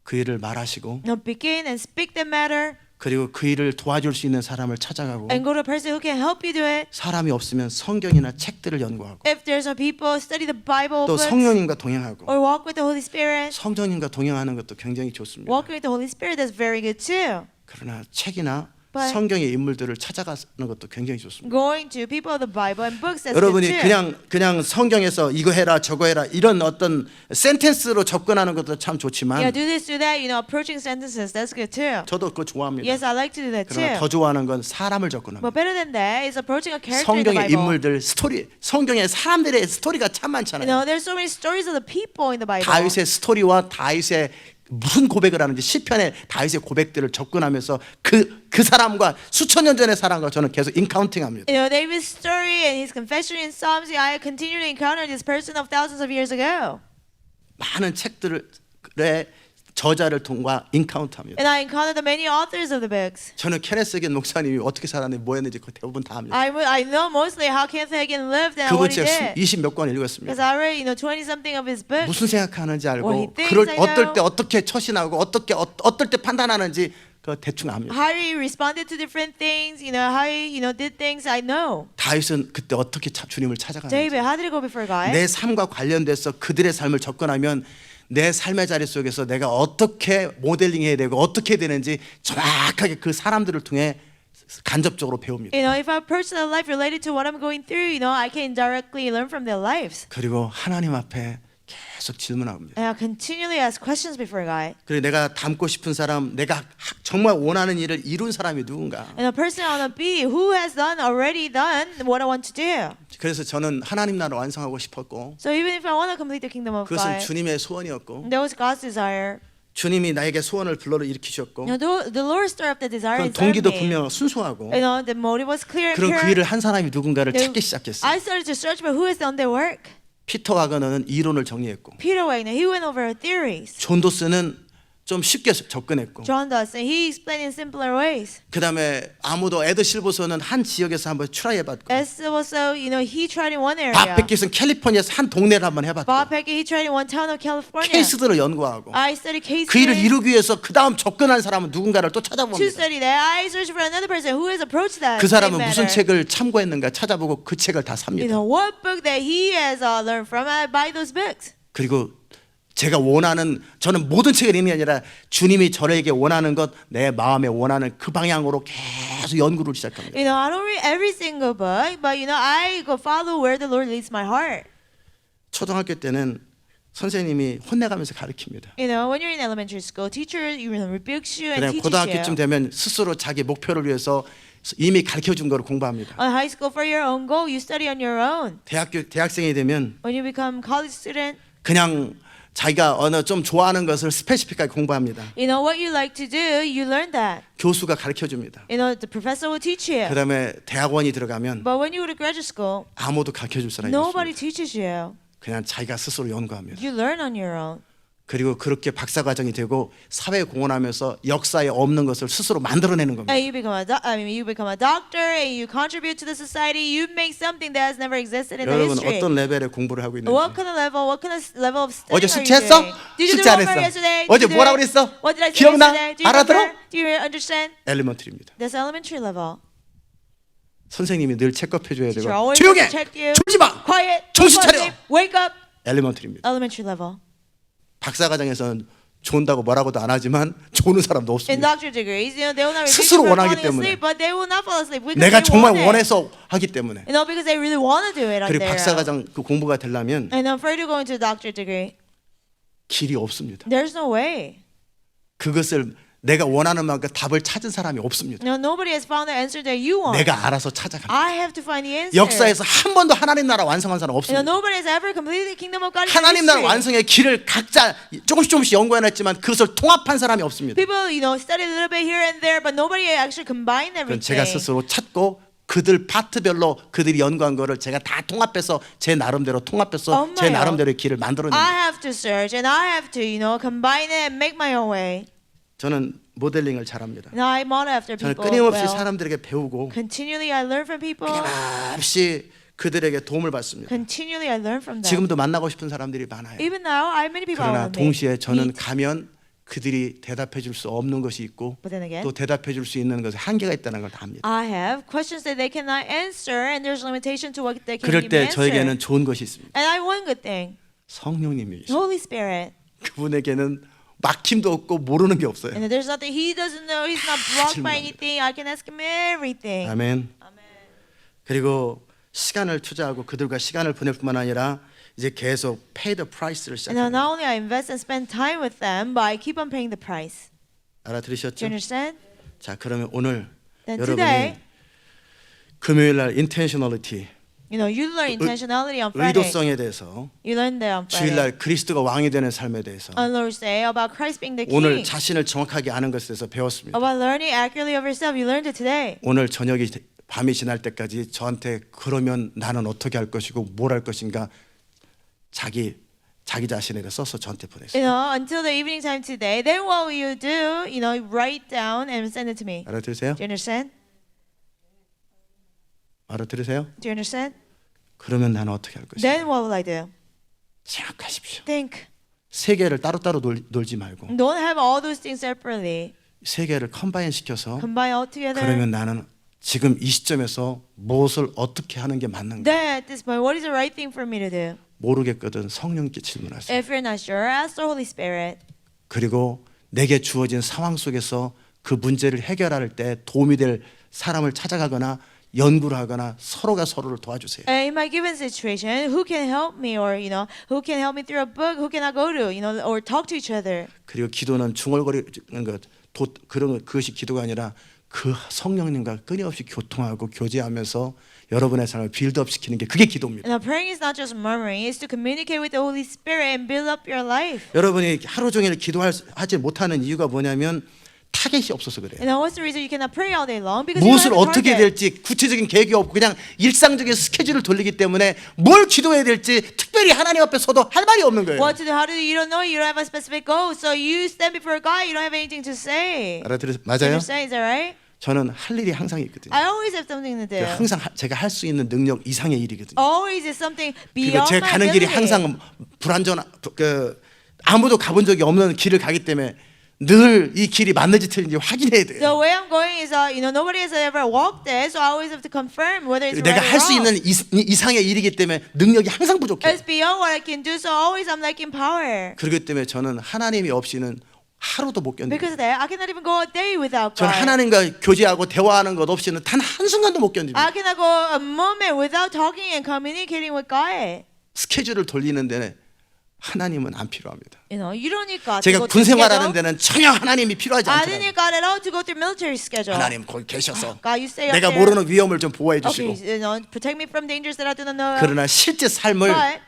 그 일을 말하시고 Now begin and speak the matter, 그리고 그 일을 도와줄 수 있는 사람을 찾아가고 and go to a person who can help you do it. 사람이 없으면 성경이나 책들을 연구하고 If there's no people, study the Bible 또 books, 성령님과 동행하고 or walk with the Holy Spirit. 성령님과 동행하는 것도 굉장히 좋습니다. Walking with the Holy Spirit, that's very good too. 그러나 책이나 But- 성경의 인물들을 찾아가는 것도 굉장히 좋습니다. Going to people of the Bible and books, that's 여러분이 good too. 그냥 성경에서 이거 해라 저거 해라 이런 어떤 센텐스로 접근하는 것도 참 좋지만 Yeah, do this, do that. You know, approaching sentences, that's good too. 저도 그거 좋아합니다. Yes, I like to do that 그러나 too. 더 좋아하는 건 사람을 접근합니다. But better than that is approaching a character in the 성경의 Bible. 인물들 스토리, 성경의 사람들의 스토리가 참 You 많잖아요. know, there's so many stories of the people in the Bible. 다윗의 스토리와 다윗의 무슨 고백을 하는지 시편의 다윗의 고백들을 접근하면서 그 사람과 수천 년 전의 사람과 저는 계속 인카운팅합니다. You know, David's story and his confession in Psalms. I continue to encounter this person of thousands of years ago, 많은 책들의 저자를 통과 인카운트합니다. and I encounter the many authors of the books. 저는 케네스겐 목사님이 어떻게 살았는지 뭐 했는지 그 대부분 다 합니다. I know mostly how Kenneth Hagin lived and 그분 what he 제가 did, 20 몇 권 읽었습니다. because I read 20 something of his books. 무슨 생각하는지 What he 알고 thinks, 그럴 I 어떨 때 know. 어떻게 처신하고 어떨 때 판단하는지 그 대충 압니다. How he responded to different things, you know, how he, did things, I know. 다윗은 그때 어떻게 주님을 찾아가는지 David, how did he go before God? 내 삶과 관련돼서 그들의 삶을 접근하면 내 삶의 자리 속에서 내가 어떻게 모델링해야 되고 어떻게 되는지 정확하게 그 사람들을 통해 간접적으로 배웁니다. You know, if I approach their life related to what I'm going through, you know, I can directly learn from their lives. 그리고 하나님 앞에 계속 질문합니다. And I continually ask questions before God. 그리고 내가 닮고 싶은 사람, 내가 정말 원하는 일을 이룬 사람이 누군가. And the person I want to be, who has already done what I want to do. 그래서 저는 하나님 나라 완성하고 싶었고 So even if I want to complete the kingdom of 그것은 God, 주님의 소원이었고 that was God's desire. 주님이 나에게 소원을 불러일으키셨고 You know, the Lord stirred up the desire 그건 inside 동기도 me. 분명 순수하고 You know, the motive was clear and 그런 그 pure. 일을 한 사람이 누군가를 Then 찾기 시작했어요. I started to search for who has done their work. 피터 와거너는 이론을 정리했고 Peter Wagner, he went over theories. 존 도스는 좀 쉽게 접근했고 John Dawson, he explained in simpler ways. 그다음에 아무도 에드 실버서는 한 지역에서 한번 트라이해봤고 As also, you know, he tried in one area. 밥 베킷은 캘리포니아에서 한 동네를 한번 해봤고 Bob Hackett, he tried in one town of California. 케이스들을 연구하고 I studied cases. 그 일을 이루기 위해서 그 다음 접근한 사람은 누군가를 또 To 찾아봅니다. study that, I searched for another person who has approached that. 그 same 사람은 무슨 matter. 책을 참고했는가 찾아보고 그 책을 다 You 삽니다. know, what book that he has learned from, I buy those books. 그리고 제가 원하는 저는 모든 책을 읽는 게 아니라 주님이 저에게 원하는 것 내 마음에 원하는 그 방향으로 계속 연구를 시작합니다. You know, I don't read every single book, but you know, I go follow where the Lord leads my heart. 초등학교 때는 선생님이 혼내가면서 가르칩니다. You know, when you're in elementary school, teacher rebukes you and 그냥 teaches 고등학교쯤 you. 되면 스스로 자기 목표를 위해서 이미 가르쳐 준 거를 공부합니다. On high school for your own goal, you study on your own. 대학생이 되면 When you become college student, 그냥 자기가 어느 좀 좋아하는 것을 스페시픽하게 공부합니다. you know what you like to do, you learn that. 교수가 가르쳐 줍니다. You know, the professor will teach you. 그다음에 대학원이 들어가면 But when you go to graduate school, 아무도 가르쳐 줄 사람이 nobody 없습니다. teaches you. 그냥 자기가 스스로 연구합니다. You learn on your own. 그리고 그렇게 박사 과정이 되고 사회에 공헌하면서 역사에 없는 것을 스스로 만들어내는 겁니다. And you become you become a doctor and you contribute to the society. You make something that has never existed in the 여러분 history. 어떤 레벨의 공부를 하고 있는지. What kind of level of study 어제 are you 숙제했어? doing? Did you do 숙제 안 homework 했어? yesterday? 어제 Did you do 뭐라고 it? 그랬어? What did I say 기억나? yesterday? Do you 알아들어? remember? Do you understand? 엘리먼트리입니다. That's elementary level. 선생님이 늘 체크해 줘야 되고 Teacher always 조용해! check you. 졸지 마! Quiet. 정신 Keep 차려! asleep. Wake up. 엘리먼트리입니다. Elementary level. 박사 과정에서는 존다고 뭐라고도 안 하지만 조는 사람도 In 없습니다. doctorate degrees, you know, they will not refuse 스스로 from 원하기 falling asleep, 때문에. but they will not fall asleep because 내가 they 정말 want it. 원해서 하기 때문에. You know, because they really want to do it on 그리고 their 박사 own. 과정 그 공부가 되려면 And I'm afraid to go into a doctorate degree. 길이 없습니다. There's no way. 그것을 내가 원하는 만큼 답을 찾은 사람이 없습니다. No, nobody has found the answer that you want. 내가 알아서 찾아갑니다. I have to find the answer. 역사에서 한 번도 하나님 나라 완성한 사람 You know, 없습니다. nobody has ever completed the kingdom of God in 하나님 나라 history. 완성의 길을 각자 조금씩 연구해냈지만 그것을 통합한 사람이 없습니다. People, you know, study a little bit here and there, but nobody actually combined 그건 everything. 제가 스스로 찾고 그들 파트별로 그들이 연구한 거를 제가 다 통합해서 제 나름대로 통합해서 제 엄마요. 나름대로의 길을 만들어냅니다. I have to search and I have to, you know, combine it and make my own way. 저는 모델링을 잘합니다. Now I model after 저는 people. 끊임없이 well. 사람들에게 배우고 Continually I learn from people. 끊임없이 그들에게 도움을 받습니다. Continually I learn from them. 지금도 만나고 싶은 사람들이 많아요. Even now, I have many people I 그러나 want to 동시에 저는 meet. 가면 그들이 대답해 줄 수 없는 것이 있고 But then again, 또 대답해 줄 수 있는 것에 한계가 있다는 걸 다 압니다. I have questions that they cannot answer, and there's limitation to what they can 그럴 give 때 me answer. 저에게는 좋은 것이 있습니다. And I have one good thing: 성령님이 계십니다. Holy Spirit. 그분에게는 막힘도 없고 모르는 게 없어요. And there's nothing He doesn't know. He's not blocked by 질문합니다. anything. I can ask Him everything. 아멘. 그리고 시간을 투자하고 그들과 시간을 보낼 뿐만 아니라 이제 계속 pay the price를 And now 시작합니다. not only I invest and spend time with them, but I keep on paying the price. Do 알아들으셨죠? you understand? 자, 그러면 오늘 Then 여러분이 today, 금요일 날 intentionality, you know, you learn intentionality on Friday. 의도성에 대해서 You learn that on 주일 Friday. 날 그리스도가 왕이 되는 삶에 대해서 On Lord's Day about Christ being the 오늘 King. 자신을 정확하게 아는 것에 대해서 배웠습니다. About learning accurately of yourself. You learned it today. 오늘 저녁이 밤이 지날 때까지 저한테 그러면 나는 어떻게 할 것이고 뭘 할 것인가 자기 자신에 대해 써서 저한테 보내세요. You know, until the evening time today. Then what will you do? You know, write down and send it to me. 알아들으세요? Do you understand? 알아들으세요? Do you understand? 그러면 나는 어떻게 할 것인가? Then what will I do? 생각하십시오. Think. 세 개를 따로따로 놀지 말고 Don't have all those things separately. 세 개를 컴바인 시켜서 Combine all together. 그러면 나는 지금 이 시점에서 무엇을 어떻게 하는 게 맞는가? Then at this point, what is the right thing for me to do? 모르겠거든 성령께 질문하세요. If you're not sure, ask the Holy Spirit. 그리고 내게 주어진 상황 속에서 그 문제를 해결할 때 도움이 될 사람을 찾아가거나 연구를 하거나 서로가 서로를 도와주세요. In my given situation, who can help me, or you know, who can help me through a book? Who can I go to? You know, or talk to each other. 그리고 기도는 중얼거리는 것, 그것이 기도가 아니라 그 성령님과 끊임없이 교통하고 교제하면서 여러분의 삶을 빌드업 시키는 게 그게 기도입니다. Now, praying is not just murmuring; it's to communicate with the Holy Spirit and build up your life. 여러분이 하루 종일 기도하지 못하는 이유가 뭐냐면 타겟이 없어서 그래요. And what's the reason you cannot pray all day long? Because 무엇을 you don't have a 어떻게 target. 될지 구체적인 계획이 없고 그냥 일상적인 스케줄을 돌리기 때문에 뭘 기도해야 될지 특별히 하나님 앞에 서도 할 말이 없는 거예요. What to do? How to do? You don't know. You don't have a specific goal. So you stand before God. You don't have anything to say. 알아들으세요? You 맞아요? understand? Is that right? 저는 할 일이 항상 있거든요. I always have something to do. 항상 제가 할 수 있는 능력 이상의 일이거든요. Always is something 그리고 beyond 제가 my 가는 길이 ability. 항상 불안전 아무도 가본 적이 없는 길을 가기 때문에 늘 이 길이 맞는지 틀린지 확인해야 돼요. The way I'm going is, you know, nobody has ever walked it, so I always have to confirm whether it's 내가 right 할 or 수 wrong. 있는 이상의 일이기 때문에 능력이 항상 부족해요. It's beyond what I can do, so always I'm lacking power. 그렇기 때문에 저는 하나님이 없이는 하루도 못 견뎌요. Because of that, I cannot even go a day without 저는 God. 하나님과 교제하고 대화하는 것 없이는 단 한순간도 못 견딥니다. I cannot go a moment without talking and communicating with God. 스케줄을 돌리는 데는 하나님은 안 필요합니다. You know, you don't need God to 제가 go 군 through 생활하는 schedule. 데는 전혀 하나님이 필요하지 I didn't 않더라고요. need God at all to go through military schedule. 하나님 거기 계셔서 God, you stay up 내가 there. 모르는 위험을 좀 보호해 Okay, 주시고, you know, protect me from dangers that I do not know. 그러나 실제 삶을 But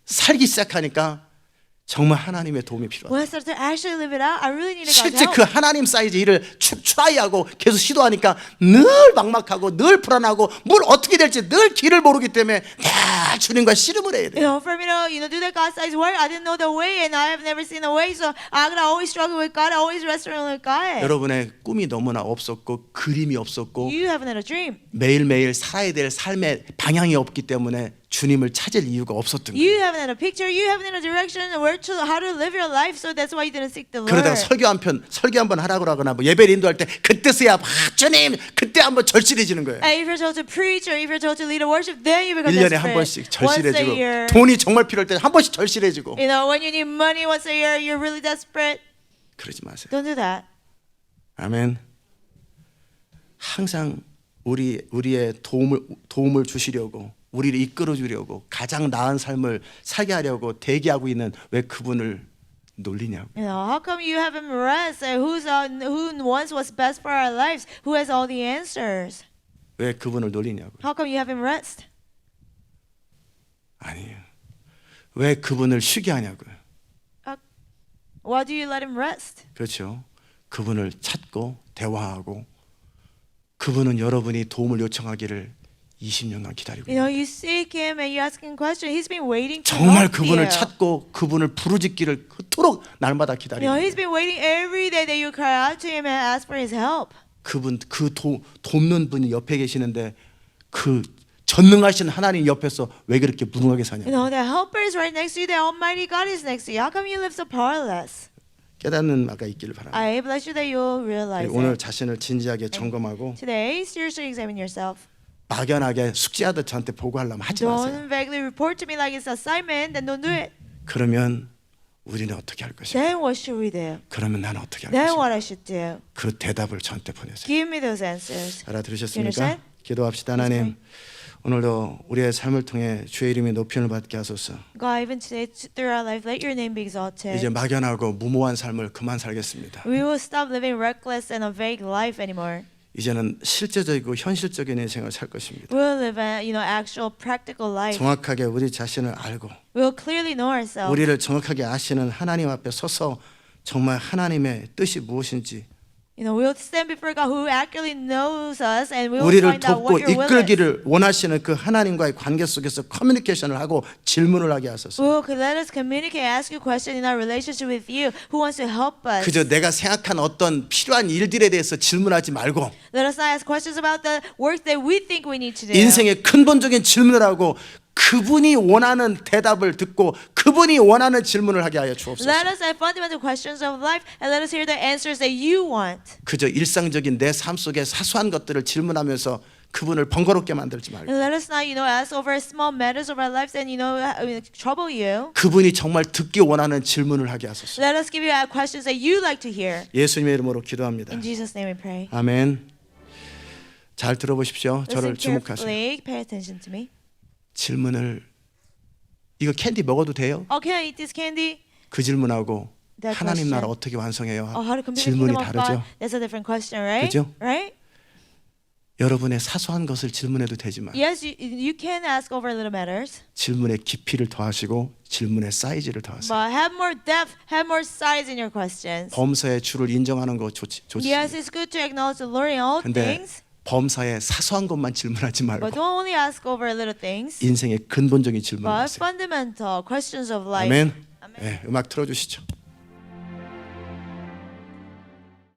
살기 시작하니까 정말 하나님의 도움이 필요하다. when I started to actually live it out, I really needed God's 실제 help. 그 하나님 사이즈 일을 트라이하고 계속 시도하니까 늘 막막하고 늘 불안하고 뭘 어떻게 될지 늘 길을 모르기 때문에 다 주님과 씨름을 해야 You 돼요. know, for me to do that God sized work, I didn't know the way, and I have never seen the way, so I'm gonna always struggle with God. I always wrestle with God. 여러분의 꿈이 너무나 없었고 그림이 없었고 You haven't had a dream. 매일매일 살아야 될 삶의 방향이 없기 때문에 주님을 찾을 이유가 없었던 거예요. You haven't had a picture. You haven't had a direction where to how to live your life. So that's why you didn't seek the Lord. 그러다가 설교 한번 하라고 하거나 뭐 예배를 인도할 때 그때서야 주님 그때 한번 절실해지는 거예요. And if you're told to preach or if you're told to lead a worship, then you become 1년에 desperate. 한 번씩 Once a 절실해지고 year. 돈이 정말 필요할 때 한 번씩 절실해지고 You know, when you need money once a year, you're really desperate. 그러지 마세요. Don't do that. 아멘. 항상 우리의 도움을 주시려고 우리를 이끌어 주려고 가장 나은 삶을 살게 하려고 대기하고 있는 왜 그분을 놀리냐고. You know, how come you have him rest? Who wants what's best for our lives? Who has all the answers? 왜 그분을 놀리냐고. How come you have him rest? 아니에요. 왜 그분을 쉬게 하냐고요. Why do you let him rest? 그렇죠. 그분을 찾고 대화하고 그분은 여러분이 도움을 요청하기를 20년간 기다리고 You know, you seek him and you ask him questions. He's been waiting to 정말 talk to 그분을 you. 찾고 그분을 부르짖기를 그토록 날마다 You 기다리고 know, he's been waiting every day that you cry out to him and ask for his help. 그분 돕는 분이 옆에 계시는데 그 전능하신 하나님 옆에서 왜 그렇게 무능하게 사냐. You know, the helper is right next to you. The Almighty God is next to you. How come you live so powerless? 깨닫는 마가 있기를 바랍니다. I bless you that you'll realize 오늘 it. 자신을 진지하게 점검하고 Today, seriously examine yourself. 막연하게 숙제하듯 저한테 보고하려면 하지 마세요. Don't vaguely report to me like it's assignment, then don't do it. 그러면 우리는 어떻게 할 것인가? Then what should we do? 그러면 나는 어떻게 할 Then 것인가? what I should do? 그 대답을 저한테 보내세요. Give me those answers. 알아들으셨습니까? understand? 기도합시다. 하나님, 오늘도 우리의 삶을 통해 주의 이름이 높임을 받게 하소서. God, even today, through our life, let your name be exalted. 이제 막연하고 무모한 삶을 그만 살겠습니다. We will stop living reckless and a vague life anymore. 이제는 실제적이고 현실적인 인생을 살 것입니다. We'll live a, actual practical life. 정확하게 우리 자신을 알고 We'll clearly know ourselves. 우리를 정확하게 아시는 하나님 앞에 서서 정말 하나님의 뜻이 무엇인지 You know, we'll stand before God who accurately knows us, and we'll 우리를 find out 돕고 what your will is. 이끌기를 원하시는 그 하나님과의 관계 속에서 커뮤니케이션을 하고 질문을 하게 하소서. Who could let us communicate, ask you questions in our relationship with you? Who wants to help us? 그저 내가 생각한 어떤 필요한 일들에 대해서 질문하지 말고 Let us not ask questions about the work that we think we need to do. 인생의 근본적인 질문을 하고 그분이 원하는 대답을 듣고 그분이 원하는 질문을 하게 하여 주옵소서. Let us have fundamental questions of life, and let us hear the answers that you want. 그저 일상적인 내 삶 속의 사소한 것들을 질문하면서 그분을 번거롭게 만들지 말고 And let us not, ask over small matters of our lives and, trouble you. 그분이 정말 듣기 원하는 질문을 하게 하소서. Let us give you questions that you like to hear. 예수님의 이름으로 기도합니다. In Jesus' name we pray. 아멘. 잘 들어보십시오. 저를 Listen 주목하세요. carefully. Pay attention to me. 질문을 이거 캔디 먹어도 돼요? Oh, can I eat this candy? 그 질문하고 That 하나님 question. 나라 어떻게 완성해요? Oh, how to complete the 질문이 kingdom of God? 다르죠. That's a different question, right? 그죠? Right? 여러분의 사소한 것을 질문해도 되지만 Yes, you can ask over little matters, 질문의 깊이를 더하시고 질문의 사이즈를 더하세요. but have more depth, have more size in your questions. 범사의 주를 인정하는 거 Yes, 좋습니다. it's good to acknowledge the Lord in all 근데 things, 범사의 사소한 것만 질문하지 but 말고 don't only ask over little things, 인생의 근본적인 질문을 but 하세요. fundamental questions of life. 아멘. 네, 음악 틀어주시죠.